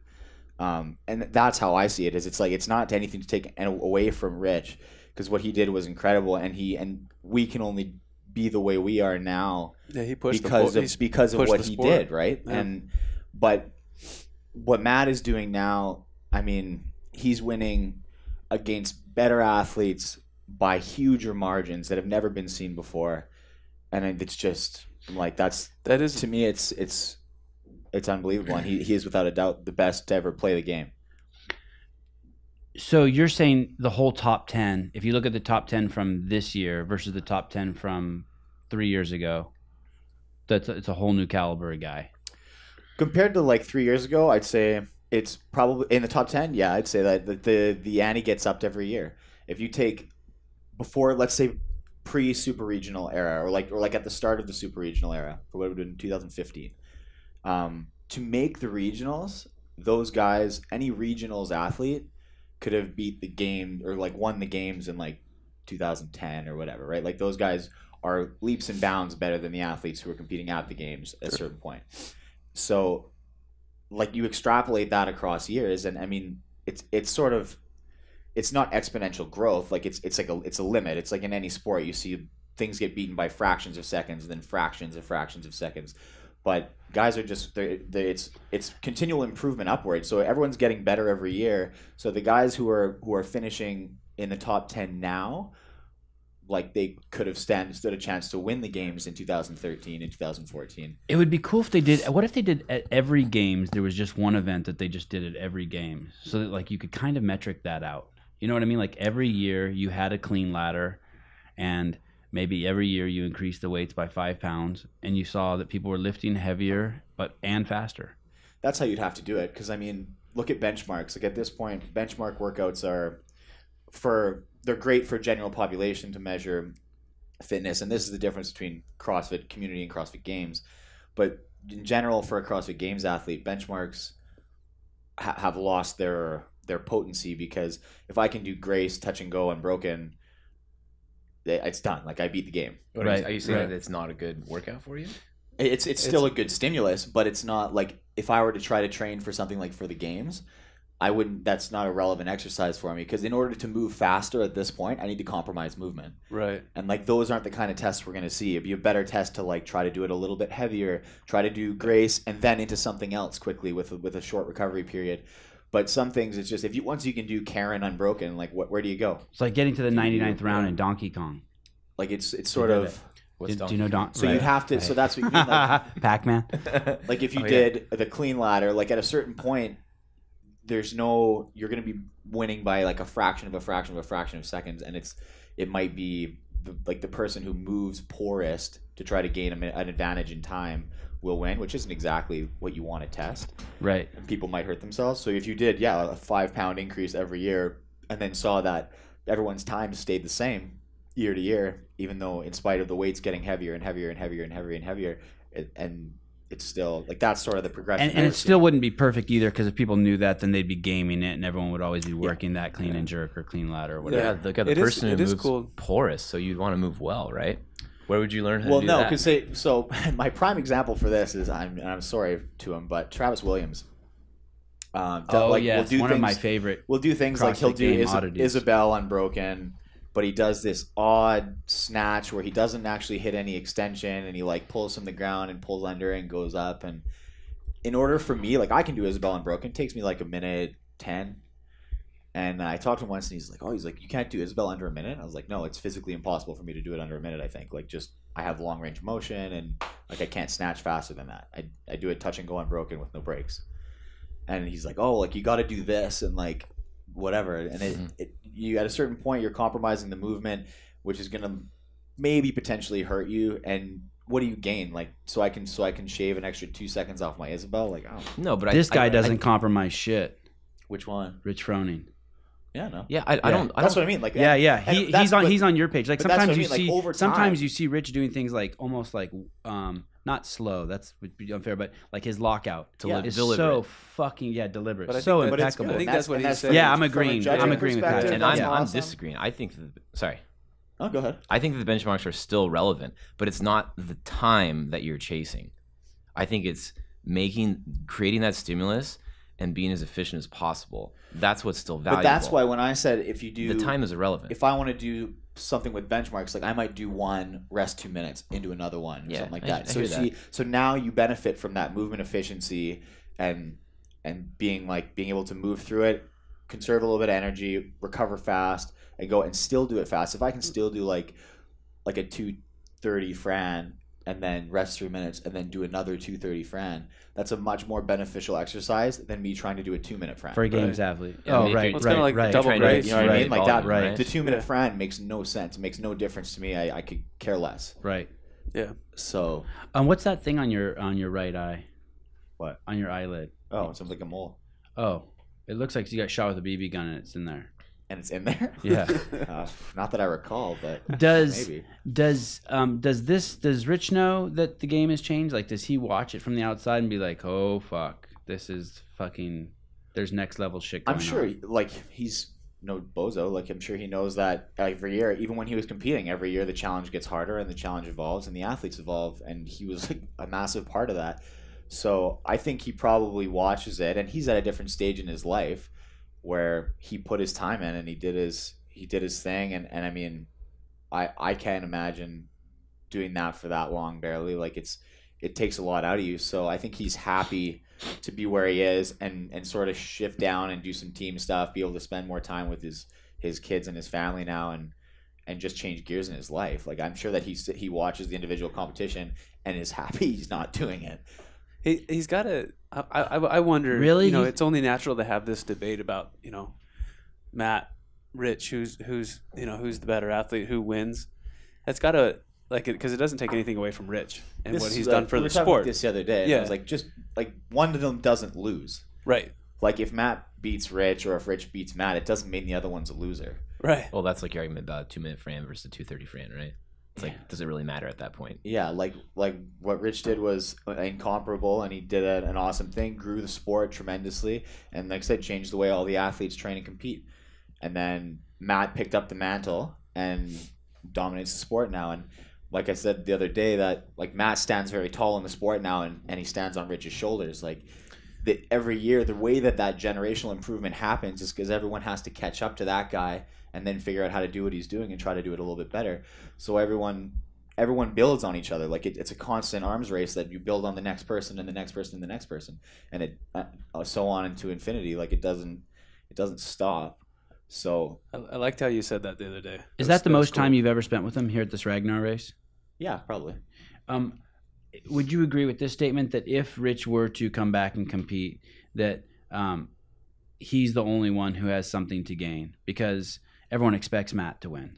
S3: And that's how I see it. It's like, it's not anything to take away from Rich, because what he did was incredible, and we can only be the way we are now
S5: He pushed
S3: because of what he
S5: sport.
S3: did, right?
S5: Yeah.
S3: But what Matt is doing now, I mean, he's winning against better athletes by huger margins that have never been seen before, and it's just like that is, to me, it's unbelievable, and he is without a doubt the best to ever play the game.
S2: So you're saying the whole top 10, if you look at the top 10 from this year versus the top 10 from 3 years ago, it's a whole new caliber of guy.
S3: Compared to like 3 years ago, I'd say it's probably in the top 10. Yeah, I'd say that the ante gets upped every year. If you take before, let's say, pre-super regional era, or like at the start of the super regional era, for what we did in 2015, to make the regionals, those guys, any regionals athlete could have beat the game or like won the games in like 2010 or whatever, right? Like, those guys are leaps and bounds better than the athletes who are competing at the games at a certain point. So, like, you extrapolate that across years, and I mean, it's sort of, it's not exponential growth. Like, it's a limit. It's like in any sport, you see things get beaten by fractions of seconds, and then fractions of seconds. But guys are just it's continual improvement upwards. So everyone's getting better every year. So the guys who are finishing in the top 10 now, like, they could have stood a chance to win the games in 2013 and 2014.
S2: It would be cool if they did. What if they did at every games, there was just one event that they just did at every game, so that, like, you could kind of metric that out. You know what I mean? Like, every year you had a clean ladder, and maybe every year you increased the weights by 5 pounds, and you saw that people were lifting heavier and faster.
S3: That's how you'd have to do it, because I mean, look at benchmarks. Like, at this point, benchmark workouts they're great for general population to measure fitness, and this is the difference between CrossFit community and CrossFit Games. But in general, for a CrossFit Games athlete, benchmarks have lost their potency, because if I can do Grace, touch and go, unbroken, it's done. Like, I beat the game.
S1: Right. Are you saying that it's not a good workout for you?
S3: It's still a good stimulus, but it's not like, if I were to try to train for something like for the games, I wouldn't. That's not a relevant exercise for me, because in order to move faster at this point, I need to compromise movement.
S5: Right.
S3: And like, those aren't the kind of tests we're going to see. It'd be a better test to like try to do it a little bit heavier, try to do Grace, and then into something else quickly with a short recovery period. But some things, it's just, once you can do Karen unbroken, like, where do you go?
S2: It's like getting to the 99th round in Donkey Kong.
S3: Like, it's sort of.
S2: Do you know Donkey?
S3: So you'd have to. So that's what you mean. Like,
S2: Pac-Man.
S3: like, if you did the clean ladder, like, at a certain point, you're going to be winning by like a fraction of seconds, and it might be the person who moves poorest to try to gain an advantage in time will win, which isn't exactly what you want to test.
S2: Right.
S3: And people might hurt themselves. So if you did, a 5 pound increase every year, and then saw that everyone's time stayed the same year to year, even though in spite of the weights getting heavier and heavier and heavier and heavier and heavier, and it's still like, that's sort of the progression.
S2: And it still wouldn't be perfect either, because if people knew that, then they'd be gaming it, and everyone would always be working that clean and jerk or clean ladder or whatever.
S1: Yeah, look at the person who moves porous, so you'd want to move well, right? Where would you learn how to do that?
S3: Well, no, because so my prime example for this is, I'm sorry to him, but Travis Williams,
S2: yes,
S3: we'll do
S2: one of my
S3: things-
S2: favorite.
S3: We'll do things like he'll
S2: CrossFit
S3: do
S2: game oddities.
S3: Isabel unbroken, but he does this odd snatch where he doesn't actually hit any extension, and he like pulls from the ground and pulls under and goes up. And in order for me, like I can do Isabel unbroken, it takes me like a minute 10. And I talked to him once, and he's like, you can't do Isabel under a minute. I was like, no, it's physically impossible for me to do it under a minute. I think like just I have long range of motion, and like I can't snatch faster than that. I do it touch and go unbroken with no breaks. And he's like, oh, like you got to do this and like whatever. And you at a certain point you're compromising the movement, which is gonna maybe potentially hurt you. And what do you gain? Like so I can shave an extra 2 seconds off my Isabel. Like I don't know.
S1: No, but
S2: This guy doesn't compromise shit.
S3: Which one?
S2: Rich Froning.
S3: Yeah, no.
S1: Yeah, I don't.
S3: That's what I mean. Like
S2: Yeah.
S3: and that's
S2: He's on your page. Like
S3: but that's
S2: sometimes
S3: what I
S2: you
S3: mean,
S2: see
S3: like, over
S2: sometimes
S3: time-
S2: you see Rich doing things like almost like not slow. That's would be unfair, but like his lockout is so
S1: Deliberate.
S2: fucking deliberate,
S5: But I
S2: so
S5: think that-
S2: impeccable.
S5: I think that's what he's
S3: and
S5: saying.
S2: Yeah, I'm
S3: from a
S2: agreeing.
S3: judging
S2: I'm agreeing with that.
S3: perspective,
S1: and
S3: that's
S1: I'm
S3: awesome.
S1: disagreeing. I think sorry.
S3: Oh, go ahead.
S1: I think that the benchmarks are still relevant, but it's not the time that you're chasing. I think it's creating that stimulus and being as efficient as possible. That's what's still valuable.
S3: But that's why when I said if you do
S1: the time is irrelevant.
S3: if I want to do something with benchmarks, like I might do one, rest 2 minutes, into another one, or
S1: Yeah,
S3: something like
S1: I
S3: that. So
S1: hear that.
S3: so now you benefit from that movement efficiency and being able to move through it, conserve a little bit of energy, recover fast, and go and still do it fast. If I can still do like a 230 Fran and then rest 3 minutes and then do another 230 Fran, that's a much more beneficial exercise than me trying to do a 2 minute Fran.
S2: For a games athlete.
S1: Yeah, I mean,
S2: Oh,
S1: if
S2: right,
S1: you're-
S5: Well, it's kinda like
S2: right.
S5: double
S1: Trying to-
S5: brace.
S3: You know what I mean? Like that,
S1: volume, right?
S3: the 2 minute
S5: Yeah.
S3: Fran makes no sense. It makes no difference to me. I could care less.
S2: Right.
S5: Yeah.
S3: So,
S2: What's that thing on your right eye?
S3: What?
S2: On your eyelid?
S3: oh, it sounds like a mole.
S2: Oh, it looks like you got shot with a BB gun and it's in there.
S3: And it's in there?
S2: Yeah.
S3: Not that I recall, but
S2: Does
S3: maybe.
S2: does Rich know that the game has changed? Like, does he watch it from the outside and be like, "Oh fuck, this is fucking. There's next level shit going
S3: I'm sure,
S2: on."
S3: like, he's no bozo. Like, I'm sure he knows that every year, even when he was competing, every year the challenge gets harder and the challenge evolves and the athletes evolve. And he was like a massive part of that. So I think he probably watches it, and he's at a different stage in his life where he put his time in and he did his thing. And I mean, I can't imagine doing that for that long, barely. Like it takes a lot out of you. So I think he's happy to be where he is and sort of shift down and do some team stuff, be able to spend more time with his kids and his family now, and just change gears in his life. Like I'm sure that he watches the individual competition and is happy he's not doing it.
S5: He's got to. I wonder.
S2: Really?
S5: It's only natural to have this debate about Matt, Rich, who's the better athlete, who wins. It's got to because it doesn't take anything away from Rich and what he's done for
S3: we
S5: the
S3: were talking about
S5: sport.
S3: this the other day. And
S5: Yeah.
S3: I was like, just like one of them doesn't lose.
S5: Right.
S3: Like if Matt beats Rich or if Rich beats Matt, it doesn't mean the other one's a loser.
S5: Right.
S1: Well, that's like your argument about a 2 minute Fran versus a 230 Fran, right? It's like, does it really matter at that point?
S3: Yeah, like what Rich did was incomparable, and he did an awesome thing, grew the sport tremendously, and like I said, changed the way all the athletes train and compete. And then Matt picked up the mantle and dominates the sport now. And like I said the other day, that like Matt stands very tall in the sport now, and he stands on Rich's shoulders. Like every year, the way that generational improvement happens is because everyone has to catch up to that guy and then figure out how to do what he's doing and try to do it a little bit better. So everyone builds on each other. Like it's a constant arms race that you build on the next person and the next person and the next person, and it so on into infinity. Like it doesn't stop. So
S5: I liked how you said that the other day.
S2: Is that the most time you've ever spent with him here at this Ragnar race?
S3: yeah, probably.
S2: Would you agree with this statement that if Rich were to come back and compete, that he's the only one who has something to gain because everyone expects Matt to win?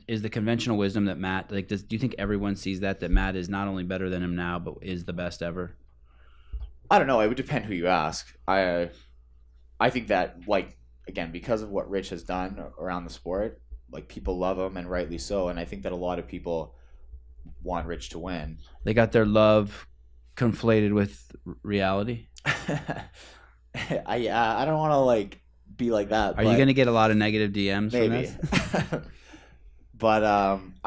S2: Is the conventional wisdom that Matt do you think everyone sees that Matt is not only better than him now but is the best ever?
S3: I don't know. It would depend who you ask. I think that again, because of what Rich has done around the sport, like people love him and rightly so. And I think that a lot of people want Rich to win.
S2: They got their love conflated with reality.
S3: I don't want to be like that.
S2: Are you going to get a lot of negative DMs
S3: maybe?
S2: from this?
S3: But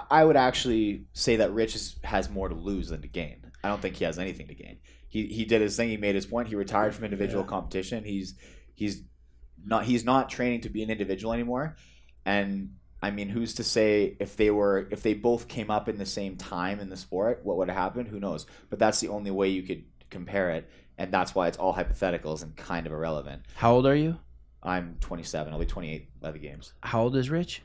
S3: I would actually say that Rich has more to lose than to gain. I don't think he has anything to gain. He did his thing. He made his point. He retired from individual competition. He's he's not training to be an individual anymore. And I mean, who's to say if they both came up in the same time in the sport, what would have happened? Who knows? But that's the only way you could compare it, and that's why it's all hypotheticals and kind of irrelevant.
S2: How old are you?
S3: I'm 27. I'll be 28 by the games.
S2: How old is Rich?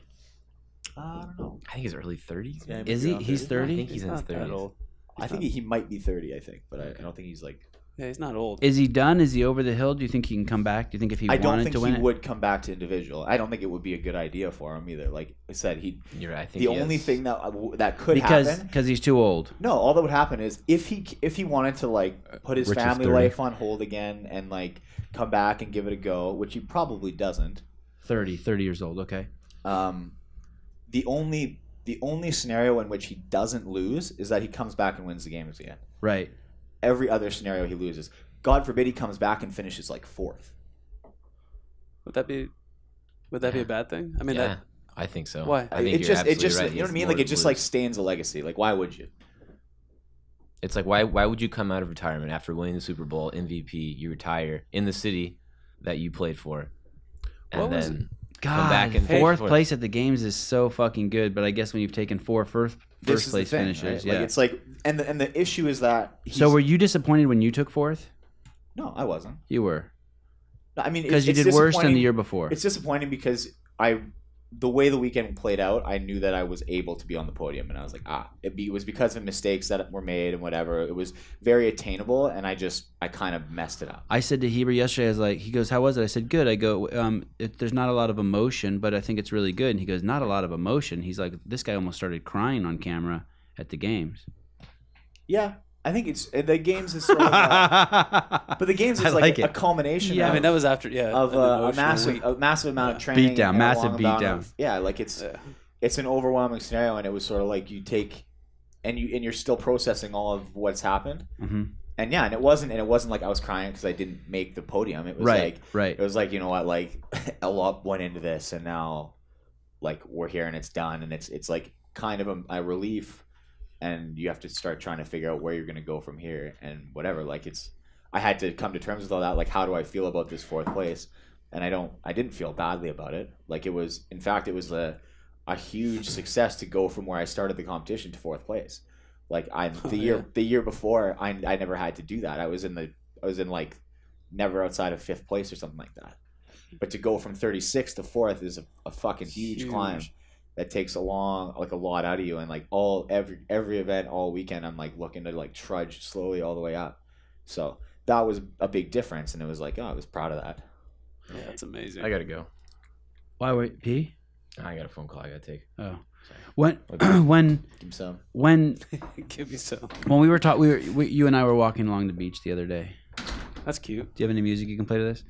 S3: I don't know.
S1: I think he's early 30s.
S3: Yeah,
S2: Is he?
S3: maybe
S2: He's
S3: around
S2: 30.
S1: I think he's in his
S5: not that
S1: 30s.
S5: old.
S3: I think he might be 30. I think, but I don't think he's like.
S5: Yeah, he's not old.
S2: Is he done? Is he over the hill? Do you think he can come back? Do you think if he
S3: I
S2: wanted
S3: don't think
S2: to win
S3: he
S2: it?
S3: would come back to individual. I don't think it would be a good idea for him either. Like I said,
S1: You're right. I think
S3: the
S1: he
S3: only
S1: is.
S3: thing that could happen.
S2: Because he's too old.
S3: No, all that would happen is if he wanted to like put his
S2: Rich is
S3: family
S2: 30.
S3: life on hold again and like come back and give it a go, which he probably doesn't.
S2: 30 years old. Okay.
S3: The only scenario in which he doesn't lose is that he comes back and wins the games again.
S2: Right.
S3: Every other scenario he loses. God forbid he comes back and finishes like 4th.
S5: Would that be a bad thing? I mean,
S1: Yeah, I think so.
S5: Why?
S1: I think
S3: It
S1: you're
S3: just
S1: absolutely right.
S3: you know what I
S1: He's
S3: mean?
S1: more
S3: Like it
S1: to
S3: just
S1: lose.
S3: like stains a legacy. Like why would you?
S1: It's like why would you come out of retirement after winning the Super Bowl MVP? You retire in the city that you played for, and
S5: What was
S1: then
S2: God,
S1: come back and
S2: fourth
S1: finish
S2: place at the games is so fucking good. But I guess when you've taken first
S3: This is the
S2: place
S3: thing,
S2: finishes,
S3: right? Like it's like and the issue is that
S2: So were you disappointed when you took fourth?
S3: No, I wasn't.
S2: You were.
S3: No, I mean
S2: Because you
S3: it's
S2: did worse than
S3: disappointing-
S2: the year before.
S3: It's disappointing because the way the weekend played out, I knew that I was able to be on the podium, and I was like, it was because of mistakes that were made and whatever. It was very attainable, and I kind of messed it up.
S2: I said to Heber yesterday, I was like, he goes, how was it? I said, good. I go, there's not a lot of emotion, but I think it's really good. And he goes, not a lot of emotion. He's like, this guy almost started crying on camera at the games.
S3: Yeah, I think it's the games is sort of, but the games is
S2: I like
S3: a
S2: it.
S3: culmination.
S2: Yeah,
S5: I mean, that was after
S3: of
S5: an
S3: a
S5: emotional
S3: massive amount of training,
S2: Beatdown,
S3: and a
S2: massive
S3: long amount
S2: beatdown.
S3: of- yeah, like it's an overwhelming scenario, and it was sort of like you take and you're still processing all of what's happened.
S2: Mm-hmm.
S3: And yeah, and it wasn't like I was crying because I didn't make the podium. It was
S2: Right.
S3: it was like, you know what, like a lot went into this, and now like we're here and it's done, and it's like kind of a relief, and you have to start trying to figure out where you're going to go from here and whatever. Like I had to come to terms with all that. Like, how do I feel about this 4th place? And I didn't feel badly about it. Like it was a huge success to go from where I started the competition to 4th place. Like the year before, I never had to do that. I was in like never outside of 5th place or something like that. But to go from 36th to 4th is a fucking huge climb that takes a lot out of you. And like every event all weekend, I'm like looking to like trudge slowly all the way up. So that was a big difference, and it was like, I was proud of that.
S5: Yeah, that's amazing.
S1: I gotta go.
S2: Why wait, P?
S1: I got a phone call I gotta take.
S2: Oh, when
S3: Give me some.
S2: when
S5: Give me some.
S2: when we were talking, you and I were walking along the beach the other day.
S5: That's cute.
S2: Do you have any music you can play to this?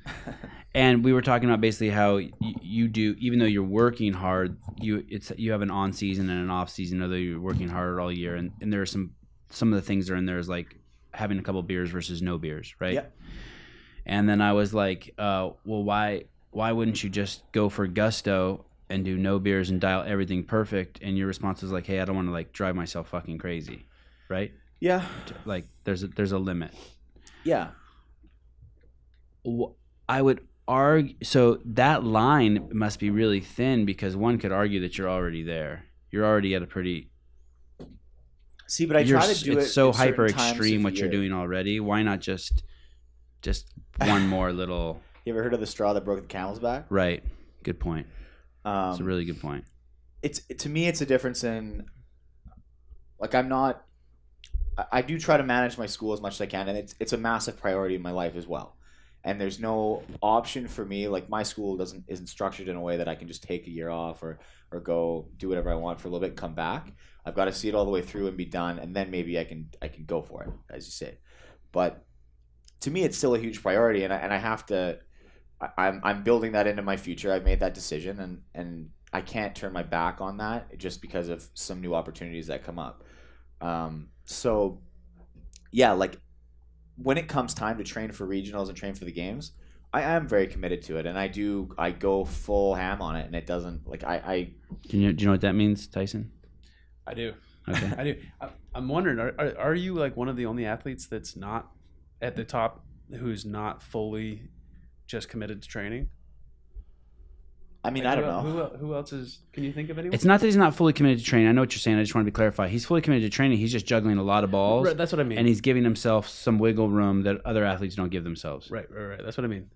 S2: And we were talking about basically how you do, even though you're working hard, you have an on season and an off season, although you're working hard all year. And there are some of the things that are in there is like having a couple beers versus no beers, right?
S3: Yeah.
S2: And then I was like, well, why wouldn't you just go for gusto and do no beers and dial everything perfect? And your response was like, hey, I don't want to like drive myself fucking crazy, right?
S3: Yeah.
S2: Like there's a limit.
S3: Yeah.
S2: I would argue, so that line must be really thin because one could argue that you're already there. You're already at a pretty.
S3: See, but I try to do it.
S2: It's so
S3: in certain
S2: hyper
S3: times
S2: extreme
S3: of
S2: what you're
S3: year.
S2: doing already. Why not just one more little?
S3: You ever heard of the straw that broke the camel's back?
S2: Right. Good point. It's a really good point.
S3: To me, it's a difference in, like, I do try to manage my school as much as I can, and it's a massive priority in my life as well. And there's no option for me, like my school isn't structured in a way that I can just take a year off or go do whatever I want for a little bit and come back. I've got to see it all the way through and be done, and then maybe I can go for it, as you say. But to me, it's still a huge priority, and I have to. I'm building that into my future. I've made that decision, and I can't turn my back on that just because of some new opportunities that come up. So, yeah, like when it comes time to train for regionals and train for the games, I am very committed to it, and I go full ham on it, and it doesn't like
S2: Do you know what that means, Tyson?
S5: I do.
S2: Okay.
S5: I do. I'm wondering, are you like one of the only athletes that's not at the top who's not fully just committed to training?
S3: I mean,
S5: Like,
S3: I don't know.
S5: Who else is? Can you think of anyone?
S2: It's not that he's not fully committed to training. I know what you're saying. I just want to be clarified. He's fully committed to training. He's just juggling a lot of balls.
S5: Right, that's what I mean.
S2: And he's giving himself some wiggle room that other athletes don't give themselves.
S5: Right. That's what I mean.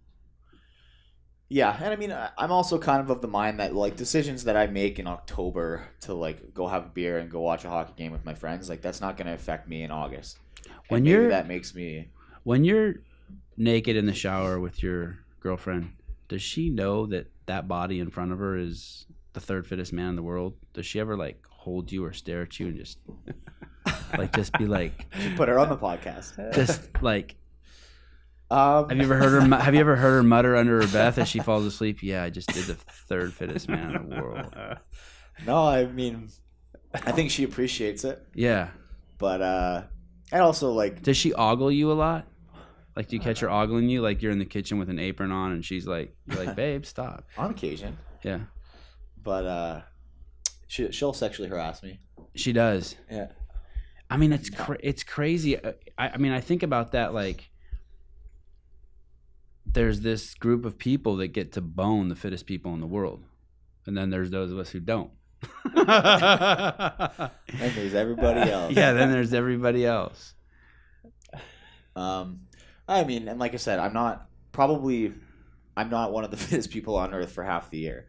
S3: Yeah, and I mean, I'm also kind of the mind that like decisions that I make in October to like go have a beer and go watch a hockey game with my friends, like that's not going to affect me in August.
S2: When you're
S3: that makes me
S2: when you're naked in the shower with your girlfriend, does she know that body in front of her is the third fittest man in the world? Does she ever like hold you or stare at you and just like just be like
S3: put her on the podcast?
S2: just like have you ever heard her mutter under her breath as she falls asleep? Yeah, I just did the third fittest man in the world.
S3: No, I mean, I think she appreciates it,
S2: Yeah.
S3: but and also like,
S2: Does she ogle you a lot? Like, do you catch her ogling you? Like, you're in the kitchen with an apron on, and she's like, "You're like, babe, stop."
S3: on occasion,
S2: Yeah,
S3: but she'll sexually harass me.
S2: she does.
S3: Yeah.
S2: I mean, it's crazy. I mean, I think about that. Like, there's this group of people that get to bone the fittest people in the world, and then there's those of us who don't.
S3: And there's everybody else.
S2: Yeah, then there's everybody else.
S3: I mean, and like I said, I'm not one of the fittest people on earth for half the year.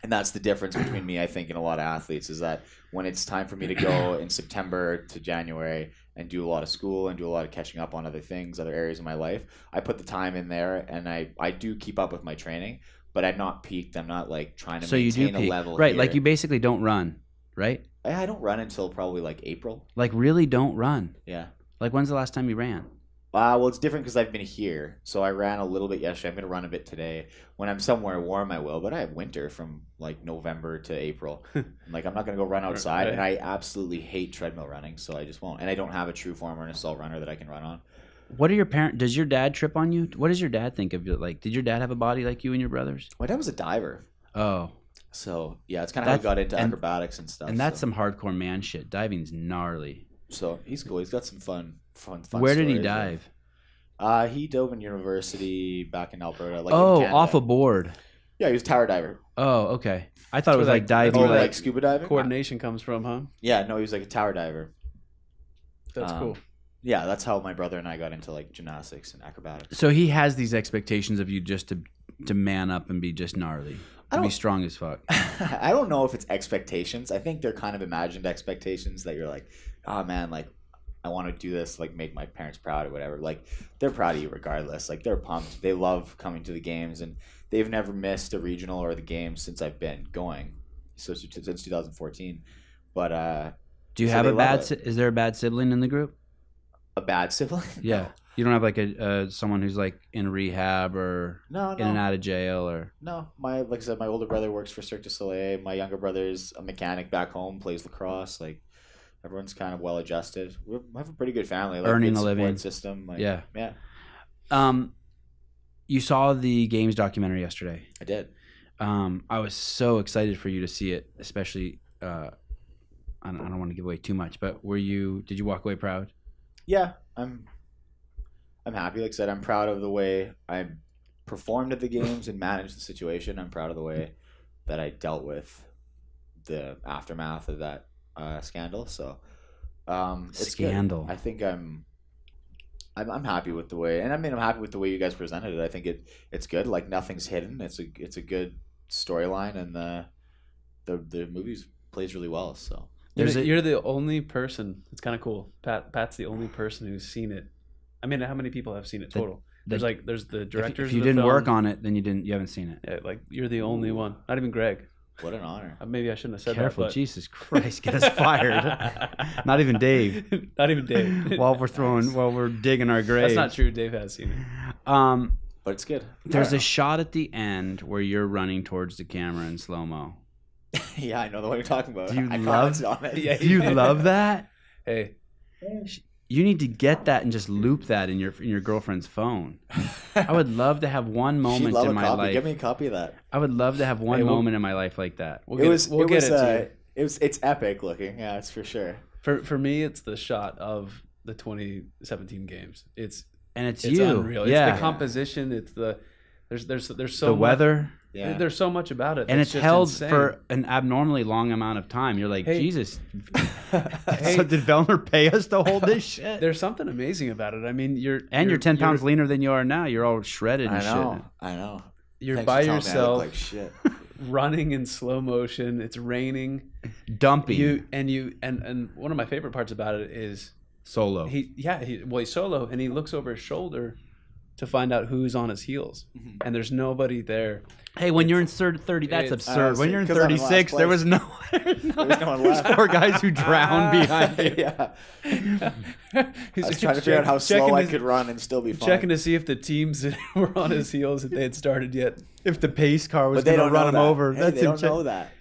S3: And that's the difference between me, I think, and a lot of athletes, is that when it's time for me to go in September to January and do a lot of school and do a lot of catching up on other things, other areas of my life, I put the time in there, and I do keep up with my training, but I'm not peaked. I'm not like trying to maintain a level
S2: right?
S3: here.
S2: Like, you basically don't run, right?
S3: I don't run until probably like April.
S2: Like, really don't run.
S3: Yeah.
S2: Like, when's the last time you ran?
S3: Well, it's different because I've been here. So I ran a little bit yesterday. I'm going to run a bit today. When I'm somewhere warm, I will. But I have winter from like November to April. Like, I'm not going to go run outside.
S5: Right.
S3: And I absolutely hate treadmill running. So I just won't. And I don't have a true form or an assault runner that I can run on.
S2: What are your parents? Does your dad trip on you? What does your dad think of you? Like, did your dad have a body like you and your brothers?
S3: My dad was a diver.
S2: Oh.
S3: So, yeah, it's kind of how I got into acrobatics and stuff.
S2: And that's some hardcore man shit. Diving's gnarly.
S3: So he's cool. He's got some fun
S2: Where did he
S3: stories,
S2: dive?
S3: He dove in university back in Alberta. Like
S2: Oh,
S3: in Canada.
S2: off a board.
S3: Yeah, he was a tower diver.
S2: Oh, okay. I thought it was
S5: where
S2: like
S5: that-
S2: diving.
S3: Oh,
S5: where
S3: like scuba diving?
S5: Coordination comes from, huh?
S3: Yeah, no, he was like a tower diver.
S5: That's cool.
S3: Yeah, that's how my brother and I got into like gymnastics and acrobatics.
S2: So he has these expectations of you just to man up and be just gnarly, to be strong as fuck.
S3: I don't know if it's expectations. I think they're kind of imagined expectations that you're like, oh man, like I want to do this, like make my parents proud or whatever. Like they're proud of you regardless. Like they're pumped. They love coming to the games, and they've never missed a regional or the games since I've been going. So since 2014. But
S2: Do you
S3: so
S2: have
S3: they
S2: a
S3: love
S2: bad?
S3: it.
S2: Is there a bad sibling in the group?
S3: A bad sibling?
S2: Yeah. You don't have like a someone who's like in rehab or
S3: No,
S2: in and out of jail or.
S3: No, like I said, my older brother works for Cirque du Soleil. My younger brother's a mechanic back home, plays lacrosse. Like everyone's kind of well adjusted. We have a pretty good family, like,
S2: Earning
S3: good
S2: a living.
S3: support system. Like,
S2: Yeah.
S3: Yeah.
S2: You saw the games documentary yesterday.
S3: I did.
S2: I was so excited for you to see it, especially. I don't want to give away too much, but did you walk away proud?
S3: Yeah, I'm happy. Like I said, I'm proud of the way I performed at the games and managed the situation. I'm proud of the way that I dealt with the aftermath of that scandal. So, it's
S2: Scandal.
S3: good. I think I'm happy with the way, and I mean, I'm happy with the way you guys presented it. I think it's good. Like nothing's hidden. It's a good storyline, and the movie plays really well. So.
S5: You're the only person. It's kind of cool. Pat's the only person who's seen it. I mean, how many people have seen it total? There's the directors.
S2: If you
S5: of the
S2: didn't
S5: film.
S2: work on it, then you haven't seen it.
S5: Yeah, like you're the only one. Not even Greg.
S3: What an honor.
S5: Maybe I shouldn't have said
S2: Careful,
S5: that. But...
S2: Jesus Christ, get us fired. Not even Dave.
S5: Not even Dave.
S2: while we're digging our graves.
S5: That's not true. Dave has seen it.
S3: But it's good.
S2: There's a shot at the end where you're running towards the camera in slow mo.
S3: Yeah, I know the one you're talking about.
S2: Do you
S3: I
S2: love?
S3: commented on it.
S5: Yeah,
S2: Do you love that?
S5: Hey,
S2: You need to get that and just loop that in your girlfriend's phone. I would love to have one
S3: She'd
S2: moment
S3: love
S2: in
S3: a
S2: my
S3: copy.
S2: life.
S3: Give me a copy of that.
S2: I would love to have one moment in my life like that.
S5: we'll get it to you.
S3: It's epic looking. Yeah, it's for sure.
S5: For me, it's the shot of the 2017 games. It's
S2: you.
S5: unreal.
S2: Yeah.
S5: It's the composition. It's the There's so
S2: The
S5: much,
S2: weather,
S3: Yeah.
S5: There's so much about it,
S2: and
S5: that's
S2: it's
S5: just
S2: held
S5: insane.
S2: for an abnormally long amount of time. You're like,
S5: Hey.
S2: Jesus.
S5: Hey.
S2: So did Vellner pay us to hold this shit?
S5: There's something amazing about it. I mean, you're
S2: 10 pounds leaner than you are now. You're all shredded and
S3: I know.
S5: You're
S3: Thanks
S5: by
S3: for telling me I look
S5: yourself,
S3: like shit.
S5: running in slow motion. It's raining.
S2: shit. Dumping.
S5: And one of my favorite parts about it is
S2: Solo.
S5: he's solo, and he looks over his shoulder to find out who's on his heels, and there's nobody there.
S2: Hey, when you're in 30, that's
S5: it's-
S2: absurd. When you're in
S3: 'cause I'm in last
S2: 36, there was
S3: place.
S2: no,
S3: There's no one
S2: There's
S3: left.
S2: 4 guys who drowned behind you.
S3: Yeah.
S5: He's
S3: I was trying to figure out how slow I could run and still be fine.
S5: checking to see if the teams that were on his heels, if they had started yet.
S2: If the pace car was
S3: But they
S2: going to
S3: don't
S2: run
S3: know
S2: him
S3: that.
S2: over,
S3: Hey,
S2: that's
S3: they don't
S2: insane.
S3: know that.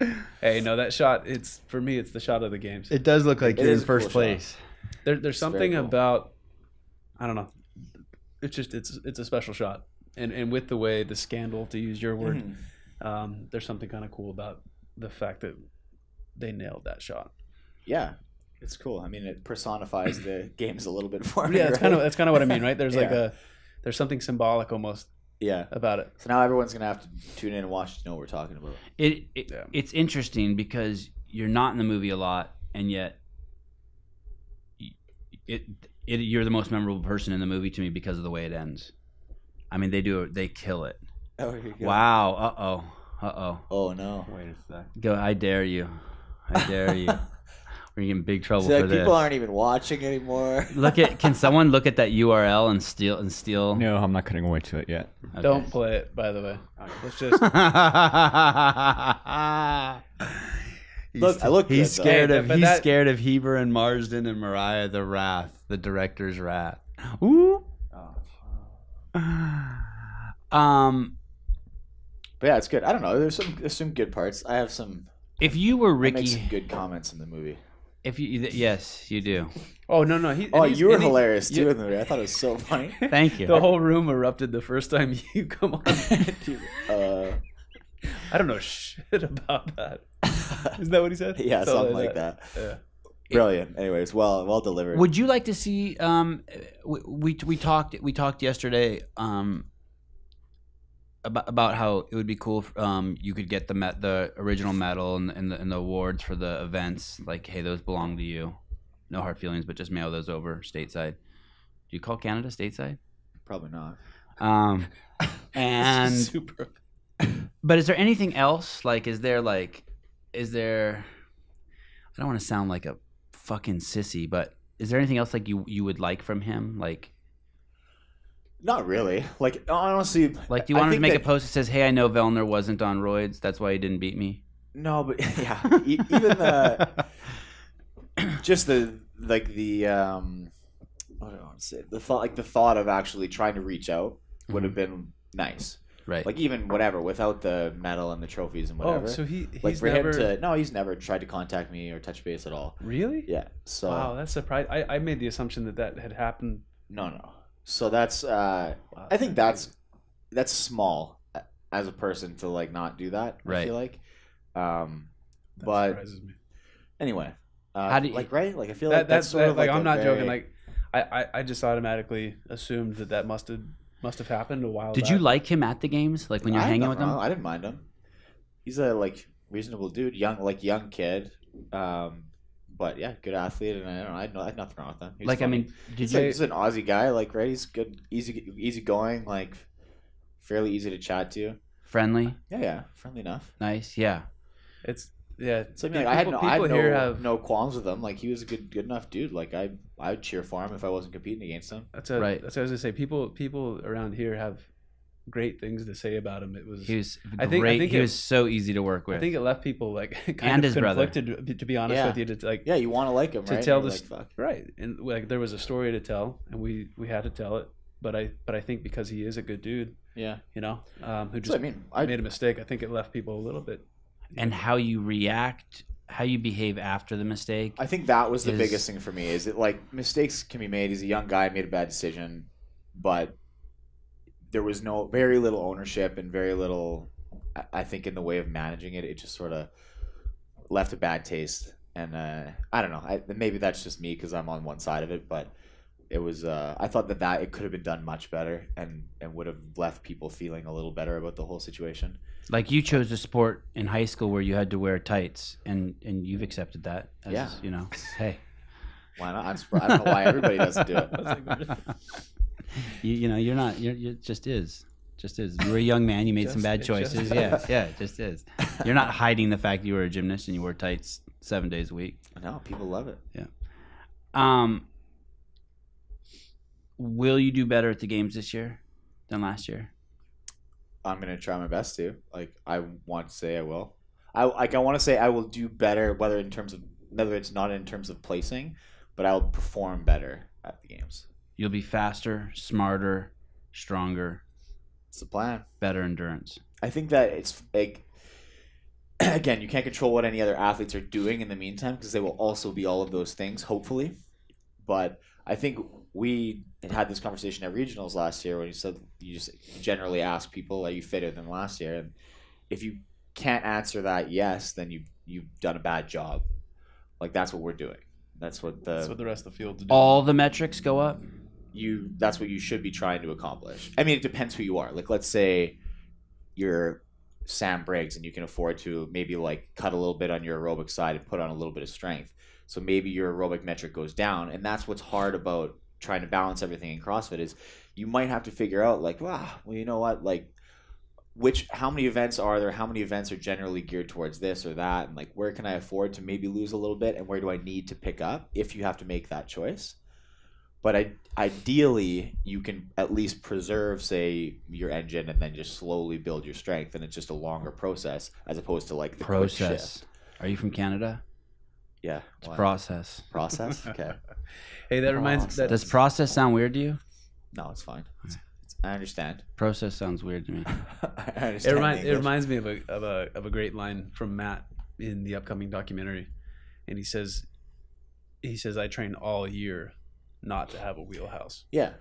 S5: Hey, no, that shot. For me, it's the shot of the games.
S2: It does look like
S3: It
S2: you're in
S3: is a
S2: first
S3: cool shot.
S2: place.
S5: There's something
S3: very cool.
S5: about, I don't know. It's just it's a special shot, and with the way the scandal, to use your word, there's something kind of cool about the fact that they nailed that shot.
S3: Yeah. It's cool. I mean, it personifies the games a little bit for me.
S5: Yeah, that's
S3: right?
S5: kind of what I mean, right? There's
S3: Yeah.
S5: there's something symbolic almost
S3: Yeah.
S5: about it.
S3: So now everyone's gonna have to tune in and watch to know what we're talking about.
S2: Yeah. It's interesting because you're not in the movie a lot, and yet you're the most memorable person in the movie to me because of the way it ends. I mean, they kill it.
S3: Oh, here you go.
S2: Wow.
S3: Oh no.
S2: Wait a sec. Go. I dare you. I dare you. We're in big trouble
S3: So
S2: for this.
S3: people aren't even watching anymore.
S2: Can someone look at that URL and steal?
S6: No, I'm not going to go into it yet.
S2: Okay.
S5: Don't play it, by the way. Let's just.
S3: Look, I look good,
S2: He's
S3: though.
S2: scared
S5: Hey,
S2: of.
S5: but
S2: He's
S5: that-
S2: scared of Heber and Marsden and Mariah, the wrath, the director's wrath. Ooh.
S3: But yeah, it's good. I don't know. There's some good parts. I have some.
S2: If you were
S3: I make some
S2: Ricky,
S3: good comments in the movie.
S2: yes, you do.
S5: Oh no.
S3: Oh, you were hilarious too in the movie. I thought it was so funny.
S2: Thank you.
S5: The whole room erupted the first time you come on. I don't know shit about that. Isn't that what he said?
S3: Yeah, something like that.
S5: Yeah.
S3: Brilliant. Anyways, well delivered.
S2: Would you like to see? We talked yesterday about how it would be cool if you could get the original medal and the awards for the events. Like, hey, those belong to you. No hard feelings, but just mail those over stateside. Do you call Canada stateside?
S3: Probably not.
S2: And
S5: Super.
S2: but is there anything else? Like, is there? I don't want to sound like a fucking sissy, but is there anything else like you would like from him? Like,
S3: Not really. Like honestly,
S2: do you want him to make a post that says, "Hey, I know Vellner wasn't on roids. That's why he didn't beat me."
S3: No, but yeah, even the just the what do I want to say? The thought of actually trying to reach out would have been nice.
S2: Right.
S3: Like even whatever without the medal and the trophies and whatever.
S5: Oh, so
S3: like
S5: he's
S3: for
S5: never
S3: him to he's never tried to contact me or touch base at all.
S5: really.
S3: Yeah. So
S5: Wow, that's surprising. I made the assumption that had happened.
S3: no. So that's I think that's small as a person to like not do that. I
S2: Right.
S3: feel like.
S5: That
S3: But
S5: surprises me.
S3: anyway,
S2: How do you-
S3: right? Like I feel
S5: That,
S3: like that's sort of
S5: like
S3: like
S5: I'm
S3: a
S5: not
S3: very-
S5: joking. Like I just automatically assumed that must have happened a while.
S2: Did
S5: back.
S2: you like him at the games? Like when you're
S3: I had
S2: hanging with
S3: nothing
S2: him?
S3: wrong. I didn't mind him. He's a like reasonable dude, young kid. But yeah, good athlete, and I had nothing wrong with him. He was
S2: Like, I
S3: funny.
S2: mean, did
S3: he's,
S2: you?
S3: he's an Aussie guy, like right. He's good, easy going, like fairly easy to chat to.
S2: Friendly,
S3: Yeah, friendly enough.
S2: nice, yeah.
S5: It's yeah.
S3: So I mean, like, I had
S5: here have
S3: no qualms with him. Like he was a good enough dude. Like I'd cheer for him if I wasn't competing against him.
S5: That's
S2: Right.
S5: That's what I was gonna say. People around here have great things to say about him. It was.
S2: He was
S5: I think-
S2: great.
S5: think
S2: he
S5: it-
S2: was so easy to work with.
S5: I think it left people like kind
S2: And
S5: of
S2: his brother.
S5: conflicted. To be honest
S3: Yeah.
S5: with you, to like
S3: Yeah, you want to like him,
S5: to
S3: right?
S5: tell
S3: You're
S5: this
S3: like, fuck.
S5: right, and like there was a story to tell, and we had to tell it. But I think because he is a good dude,
S3: Yeah.
S5: who
S3: So
S5: just
S3: I mean, I
S5: made a mistake. I think it left people a little bit.
S2: and how you react, how you behave after the mistake.
S3: I think that was the
S2: is-
S3: biggest thing for me. Is it like mistakes can be made? He's a young guy, made a bad decision, but there was very little ownership and very little. I think in the way of managing it, it just sort of left a bad taste. And I don't know. Maybe that's just me because I'm on one side of it, but it was. I thought that it could have been done much better and would have left people feeling a little better about the whole situation.
S2: Like you chose a sport in high school where you had to wear tights, and you've accepted that. As, you know, hey,
S3: why not? I'm surprised. I don't know why everybody doesn't do it.
S2: you know, you're not. It just is. Just is. You were a young man. You made some bad choices. Yeah, it just is. You're not hiding the fact that you were a gymnast and you wore tights 7 days a week.
S3: No, people love it.
S2: Yeah. Will you do better at the games this year than last year?
S3: I'm gonna try my best to. Like, I want to say I will. I want to say I will do better, whether it's not in terms of placing, but I'll perform better at the games.
S2: You'll be faster, smarter, stronger.
S3: It's the plan.
S2: Better endurance.
S3: I think that it's like, again, you can't control what any other athletes are doing in the meantime because they will also be all of those things, hopefully. But I think we had this conversation at regionals last year when you said you just generally ask people, are you fitter than last year? And if you can't answer that yes, then you've done a bad job. Like, that's what we're doing. That's what the
S5: rest of the field do.
S2: All the metrics go up?
S3: That's what you should be trying to accomplish. I mean, it depends who you are. Like, let's say you're Sam Briggs and you can afford to maybe like cut a little bit on your aerobic side and put on a little bit of strength. So maybe your aerobic metric goes down, and that's what's hard about trying to balance everything in CrossFit is you might have to figure out like, well, you know what, like how many events are there? How many events are generally geared towards this or that? And like, where can I afford to maybe lose a little bit, and where do I need to pick up if you have to make that choice? But ideally, you can at least preserve, say, your engine and then just slowly build your strength, and it's just a longer process as opposed to like the quick shift.
S2: Are you from Canada?
S3: Yeah.
S2: It's process.
S3: Process? Okay.
S5: Hey, that reminds me.
S2: Does process sound weird to you?
S3: No, it's fine. I understand.
S2: Process sounds weird to me.
S3: I understand.
S5: It reminds me of a great line from Matt in the upcoming documentary, and he says, I train all year not to have a wheelhouse.
S3: Yeah.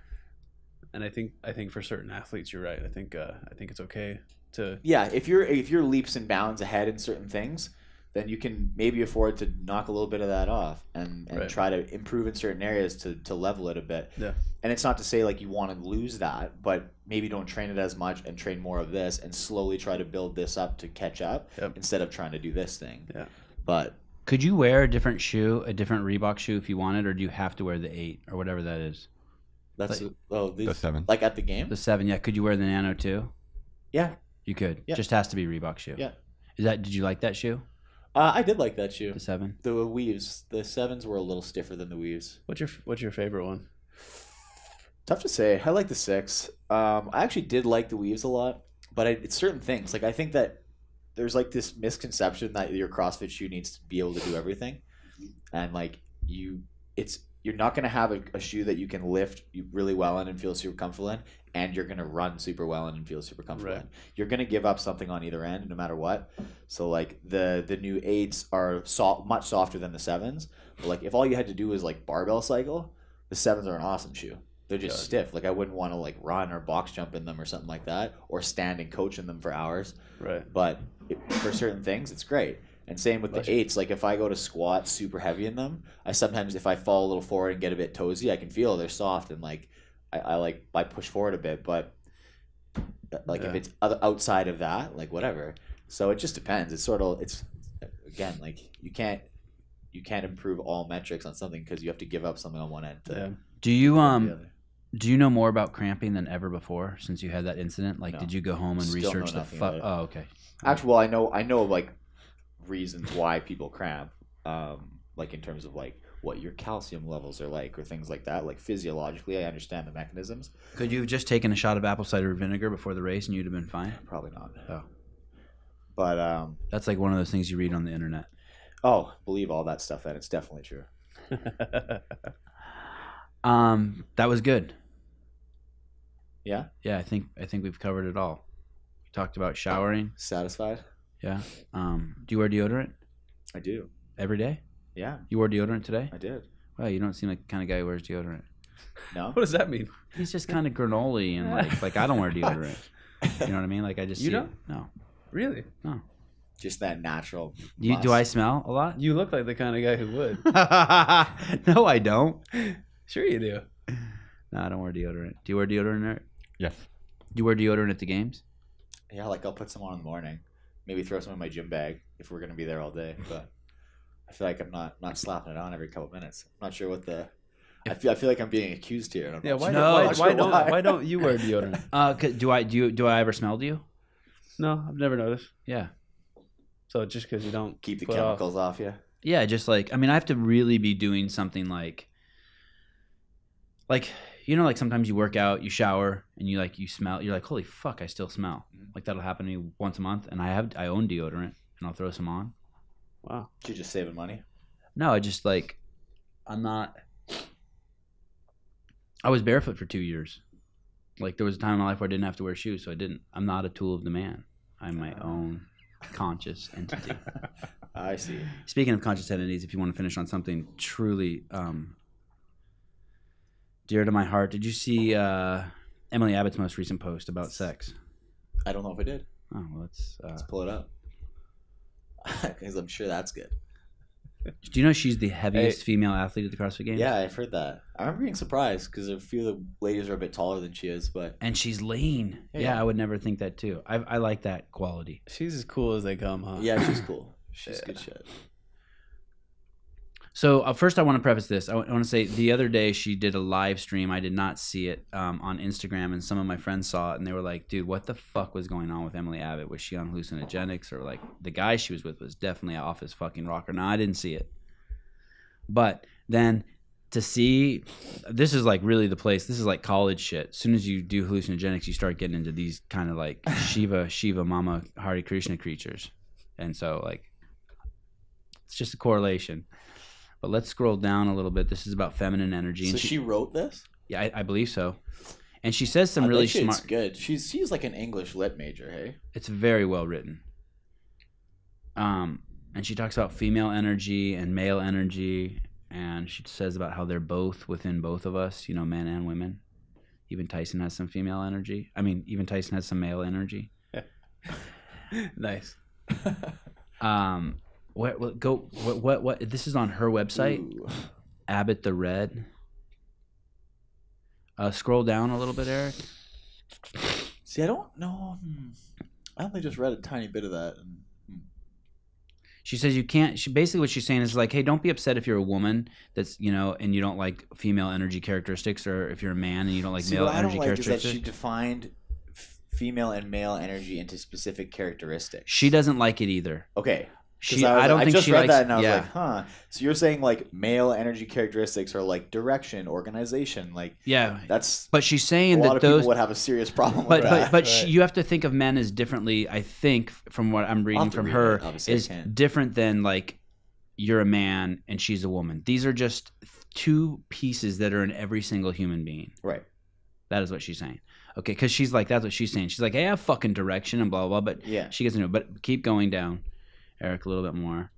S5: And I think for certain athletes, you're right. I think it's okay to.
S3: Yeah, if you're leaps and bounds ahead in certain things, then you can maybe afford to knock a little bit of that off and
S5: Right.
S3: try to improve in certain areas to level it a bit.
S5: Yeah.
S3: And it's not to say like you want to lose that, but maybe don't train it as much and train more of this and slowly try to build this up to catch up instead of trying to do this thing.
S5: Yeah.
S3: But
S2: could you wear a different shoe, a different Reebok shoe if you wanted, or do you have to wear the 8 or whatever that is?
S3: that's
S6: The 7.
S3: like at the game?
S2: The 7, yeah. Could you wear the Nano too?
S3: Yeah.
S2: You could.
S3: Yeah.
S2: Just has to be Reebok shoe.
S3: Yeah.
S2: Did you like that shoe?
S3: I did like that shoe.
S2: The 7?
S3: The weaves. The 7s were a little stiffer than the weaves.
S5: What's your favorite one?
S3: Tough to say. I like the 6. I actually did like the weaves a lot, but it's certain things. Like, I think that there's like this misconception that your CrossFit shoe needs to be able to do everything, and like you're not going to have a shoe that you can lift really well in and feel super comfortable in, and you're going to run super well in and feel super comfortable in. You're going to give up something on either end no matter what. So like the new 8s are much softer than the 7s, but like if all you had to do was like barbell cycle, the 7s are an awesome shoe. They're just stiff. Like, I wouldn't want to like run or box jump in them or something like that, or stand and coach in them for hours.
S5: Right.
S3: But for certain things, it's great. And same with the 8s. Like, if I go to squat super heavy in them, I sometimes, if I fall a little forward and get a bit toesy, I can feel they're soft, and like I push forward a bit. But like if it's outside of that, like whatever. So it just depends. It's again, like you can't improve all metrics on something because you have to give up something on one end.
S2: Do you know more about cramping than ever before since you had that incident? Like, did you go home and
S3: Still
S2: research
S3: know
S2: the
S3: nothing about it.
S2: Oh, okay.
S3: Actually, well, I know like reasons why people cramp, like in terms of like what your calcium levels are like or things like that. Like physiologically, I understand the mechanisms.
S2: Could you have just taken a shot of apple cider vinegar before the race and you'd have been fine?
S3: Probably not.
S2: Oh.
S3: But
S2: that's like one of those things you read on the internet.
S3: Oh, believe all that stuff, and it's definitely true.
S2: That was good.
S3: Yeah?
S2: Yeah, I think we've covered it all. We talked about showering.
S3: Satisfied?
S2: Yeah. Do you wear deodorant?
S3: I do.
S2: Every day?
S3: Yeah.
S2: You wore deodorant today?
S3: I did.
S2: Well, you don't seem like the kind of guy who wears deodorant.
S3: No?
S5: What does that mean?
S2: He's just kind of granola and like I don't wear deodorant. You know what I mean? Like I just
S5: You
S2: see
S5: don't?
S2: it. No.
S5: Really?
S2: No.
S3: Just that natural.
S2: Do I smell a lot?
S5: You look like the kind of guy who would.
S2: No, I don't.
S5: Sure you do.
S2: No, I don't wear deodorant. Do you wear deodorant, Eric?
S6: Yes.
S2: Do you wear deodorant at the games?
S3: Yeah, like I'll put some on in the morning. Maybe throw some in my gym bag if we're gonna be there all day. But I feel like I'm not slapping it on every couple minutes. I'm not sure what the. I feel like I'm being accused here. And I'm
S5: Yeah,
S3: not
S5: why,
S3: sure
S5: why don't you wear deodorant?
S2: Do I ever smell you?
S5: No, I've never noticed.
S2: Yeah.
S5: So just because you don't
S3: keep the
S5: put
S3: chemicals off you?
S2: Yeah, just like, I mean, I have to really be doing something like you know, like sometimes you work out, you shower, and you smell. You're like, holy fuck, I still smell. Like that'll happen to me once a month, and I own deodorant, and I'll throw some on.
S5: Wow.
S3: You're just saving money.
S2: No, I just like, I'm not. I was barefoot for 2 years. Like there was a time in my life where I didn't have to wear shoes, so I didn't. I'm not a tool of the man. I'm my own conscious entity.
S3: I see.
S2: Speaking of conscious entities, if you want to finish on something truly dear to my heart, did you see Emily Abbott's most recent post about sex?
S3: I don't know if I did.
S2: Oh, well,
S3: Let's pull it up. Because I'm sure that's good.
S2: Do you know she's the heaviest female athlete at the CrossFit Games?
S3: Yeah, I've heard that. I remember being surprised because a few of the ladies are a bit taller than she is, but
S2: And she's lean. Yeah, I would never think that too. I like that quality.
S5: She's as cool as they come, huh?
S3: yeah, she's cool. She's good shit.
S2: So first I want to preface this. I want to say the other day she did a live stream. I did not see it on Instagram, and some of my friends saw it, and they were like, dude, what the fuck was going on with Emily Abbott? Was she on hallucinogenics? Or like the guy she was with was definitely off his fucking rocker. Now, I didn't see it. But then to see, this is like really the place. This is like college shit. As soon as you do hallucinogenics, you start getting into these kind of like Shiva, Mama, Hare Krishna creatures. And so like, it's just a correlation. But let's scroll down a little bit. This is about feminine energy.
S3: So
S2: And
S3: she wrote this?
S2: Yeah, I believe so. And she says some
S3: I
S2: really
S3: bet you
S2: smart.
S3: It's good. She's like an English lit major, hey?
S2: It's very well written. And she talks about female energy and male energy, and she says about how they're both within both of us, you know, men and women. Even Tyson has some female energy. I mean, even Tyson has some male energy.
S5: Nice.
S2: What? This is on her website.
S3: Ooh.
S2: Abbott the Red. Scroll down a little bit, Eric.
S3: See, I don't know. I only just read a tiny bit of that.
S2: She says you can't. Basically what she's saying is like, hey, don't be upset if you're a woman that's, you know, and you don't like female energy characteristics, or if you're a man and you don't like male
S3: what
S2: energy
S3: I don't like is that
S2: characteristics.
S3: she defined female and male energy into specific characteristics.
S2: She doesn't like it either.
S3: Okay.
S2: I don't think
S3: just
S2: she
S3: read
S2: likes.
S3: that and I was
S2: yeah.
S3: like, huh. So you're saying like male energy characteristics are like direction, organization, like
S2: Yeah.
S3: that's.
S2: But she's
S3: A
S2: saying
S3: lot
S2: that
S3: of
S2: those.
S3: people would have a serious problem with that.
S2: But you have to think of men as differently. I think from what I'm reading
S3: have to
S2: from
S3: read
S2: her
S3: it. Obviously, I
S2: is
S3: can't.
S2: different than like you're a man and she's a woman. These are just two pieces that are in every single human being.
S3: Right.
S2: That is what she's saying. Okay, because she's like, that's what she's saying. She's like, hey, I have fucking direction and blah blah blah. But
S3: Yeah.
S2: she gets into it. But keep going down, Eric, a little bit more.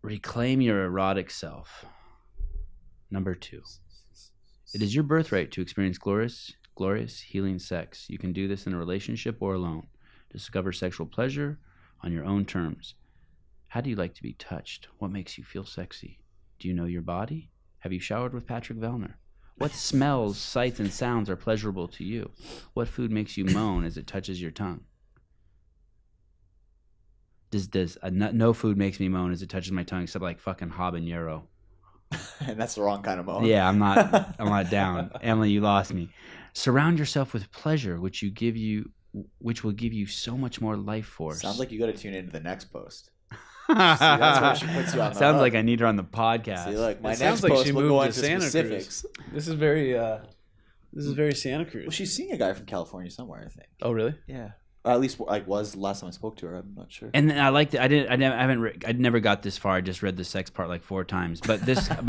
S2: Reclaim your erotic self. Number 2. It is your birthright to experience glorious healing sex. You can do this in a relationship or alone. Discover sexual pleasure on your own terms. How do you like to be touched? What makes you feel sexy? Do you know your body? Have you showered with Patrick Vellner? What smells, sights, and sounds are pleasurable to you? What food makes you moan as it touches your tongue? No food makes me moan as it touches my tongue, except like fucking habanero.
S3: And that's the wrong kind of moan.
S2: Yeah, I'm not down. Emily, you lost me. Surround yourself with pleasure, which will give you so much more life force.
S3: Sounds like you got to tune into the next post. See, that's where she puts you on the
S2: Sounds
S3: hook.
S2: like I need her on the podcast.
S3: See, look, my
S5: It
S3: next
S5: sounds like
S3: post
S5: she
S3: will
S5: moved
S3: go
S5: to
S3: into
S5: Santa
S3: specifics.
S5: Cruz. This is very Santa Cruz.
S3: Well, she's seeing a guy from California somewhere, I think.
S5: Oh, really?
S3: Yeah. Or at least like was the last time I spoke to her. I'm not sure.
S2: And then I liked it. I never got this far. I just read the sex part like 4 times. But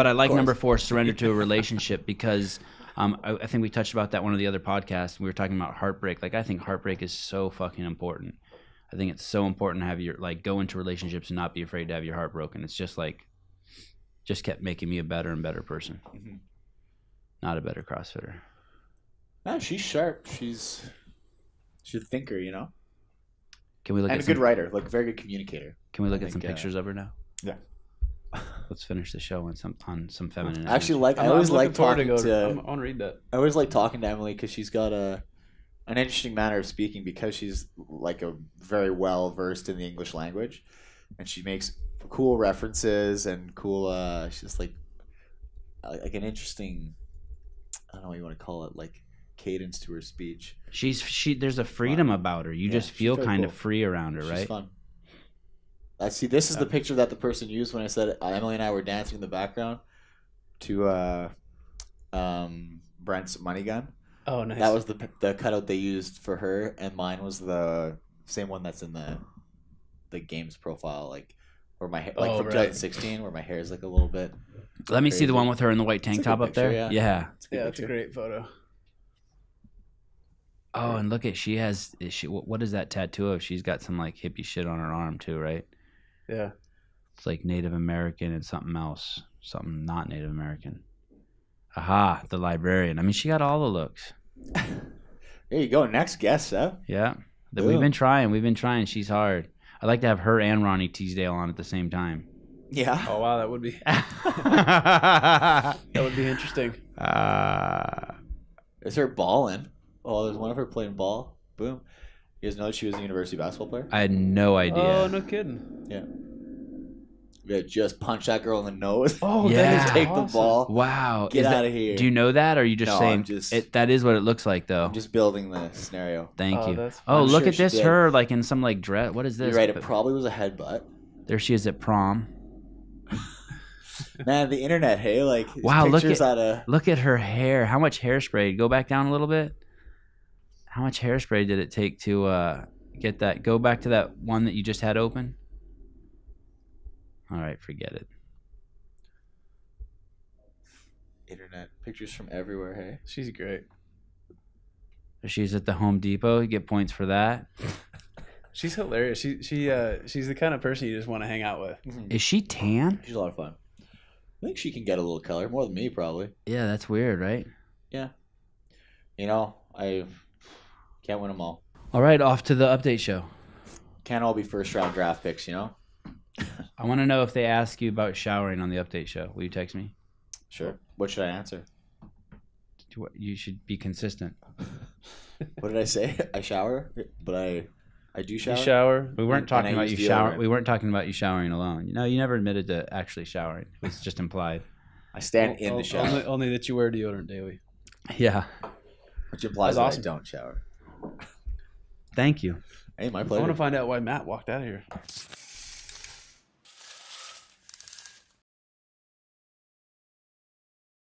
S2: I like number 4, surrender to a relationship, because I think we touched about that one of the other podcasts. We were talking about heartbreak. Like, I think heartbreak is so fucking important. I think it's so important to have your, like, go into relationships and not be afraid to have your heart broken. It's just like, just kept making me a better and better person.
S3: Mm-hmm.
S2: Not a better CrossFitter.
S3: No, she's sharp. She's a thinker, you know,
S2: Can we look
S3: and
S2: at
S3: a good writer, like very good communicator.
S2: Can we look
S3: I
S2: at some
S3: think,
S2: pictures of her now?
S3: Yeah.
S2: let's finish the show on some feminine.
S3: I actually
S2: energy.
S3: I always like talking
S5: I
S3: to.
S5: want to read that.
S3: I always like talking to Emily because she's got an interesting manner of speaking because she's like a very well versed in the English language, and she makes cool references and cool. She's just like an interesting. I don't know what you want to call it, like cadence to her speech.
S2: There's a freedom about her. You just feel
S3: she's
S2: kind
S3: cool.
S2: of free around her,
S3: She's
S2: right?
S3: fun. I see. This is the picture that the person used when I said Emily and I were dancing in the background to Brent's money gun.
S5: Oh, nice.
S3: That was the cutout they used for her, and mine was the same one that's in the games profile, like where my hair, like from 2016, where my hair is like a little bit.
S2: Let me see the one with her in the white tank
S3: It's a
S2: top
S3: good
S2: up there.
S3: picture,
S2: Yeah.
S5: That's a great photo.
S2: Oh, and look at what is that tattoo of? She's got some like hippie shit on her arm too, right?
S5: Yeah.
S2: It's like Native American and something else, something not Native American. Aha, the librarian. I mean, she got all the looks.
S3: There you go. Next guest, Sev.
S2: Yeah, we've been trying. She's hard. I'd like to have her and Ronnie Teasdale on at the same time.
S3: Yeah.
S5: Oh wow, that would be that would be interesting.
S3: Is her balling? Oh, there's one of her playing ball. Boom. You guys know that she was a university basketball player?
S2: I had no idea.
S5: Oh, no kidding.
S3: Yeah. Yeah, just punch that girl in the nose.
S5: Oh,
S2: Yeah.
S5: that is
S3: Take
S5: awesome.
S3: the ball.
S2: Wow.
S3: Get out of here.
S2: Do you know that, or are you just
S3: No,
S2: saying
S3: I'm just-
S2: that is what it looks like, though?
S3: I'm just building the scenario.
S2: Thank
S5: Oh,
S2: you.
S5: that's
S2: Oh,
S3: I'm
S2: look
S3: sure
S2: at
S3: she
S2: this.
S3: did.
S2: Her like in some like dress. What is this?
S3: You're right. It probably was a headbutt.
S2: There she is at prom.
S3: Man, the internet, hey? Like,
S2: Wow, look
S3: pictures out of...
S2: Look at her hair. How much hairspray? Go back down a little bit. How much hairspray did it take to get that? Go back to that one that you just had open. All right, forget it.
S3: Internet. Pictures from everywhere, hey?
S5: She's great.
S2: She's at the Home Depot. You get points for that.
S5: She's hilarious. She's the kind of person you just want to hang out with.
S2: Is she tan?
S3: She's a lot of fun. I think she can get a little color. More than me, probably.
S2: Yeah, that's weird, right?
S3: Yeah. You know, I can't win them all.
S2: All right, off to the update show.
S3: Can't all be first-round draft picks, you know?
S2: I want to know if they ask you about showering on the update show. Will you text me?
S3: Sure. What should I answer?
S2: You should be consistent.
S3: What did I say? I shower, but I do shower.
S5: You shower.
S2: We weren't
S3: And
S2: talking
S3: I
S2: about you
S3: use
S2: showering.
S3: deodorant.
S2: We weren't talking about you showering alone. You know, you never admitted to actually showering. It was just implied.
S3: I stand in the shower,
S5: Only that you wear deodorant daily.
S2: Yeah.
S3: which implies
S5: That's
S3: that
S5: awesome.
S3: I don't shower.
S2: Thank you.
S3: Hey, my
S5: I
S3: pleasure.
S5: want to find out why Matt walked out of here.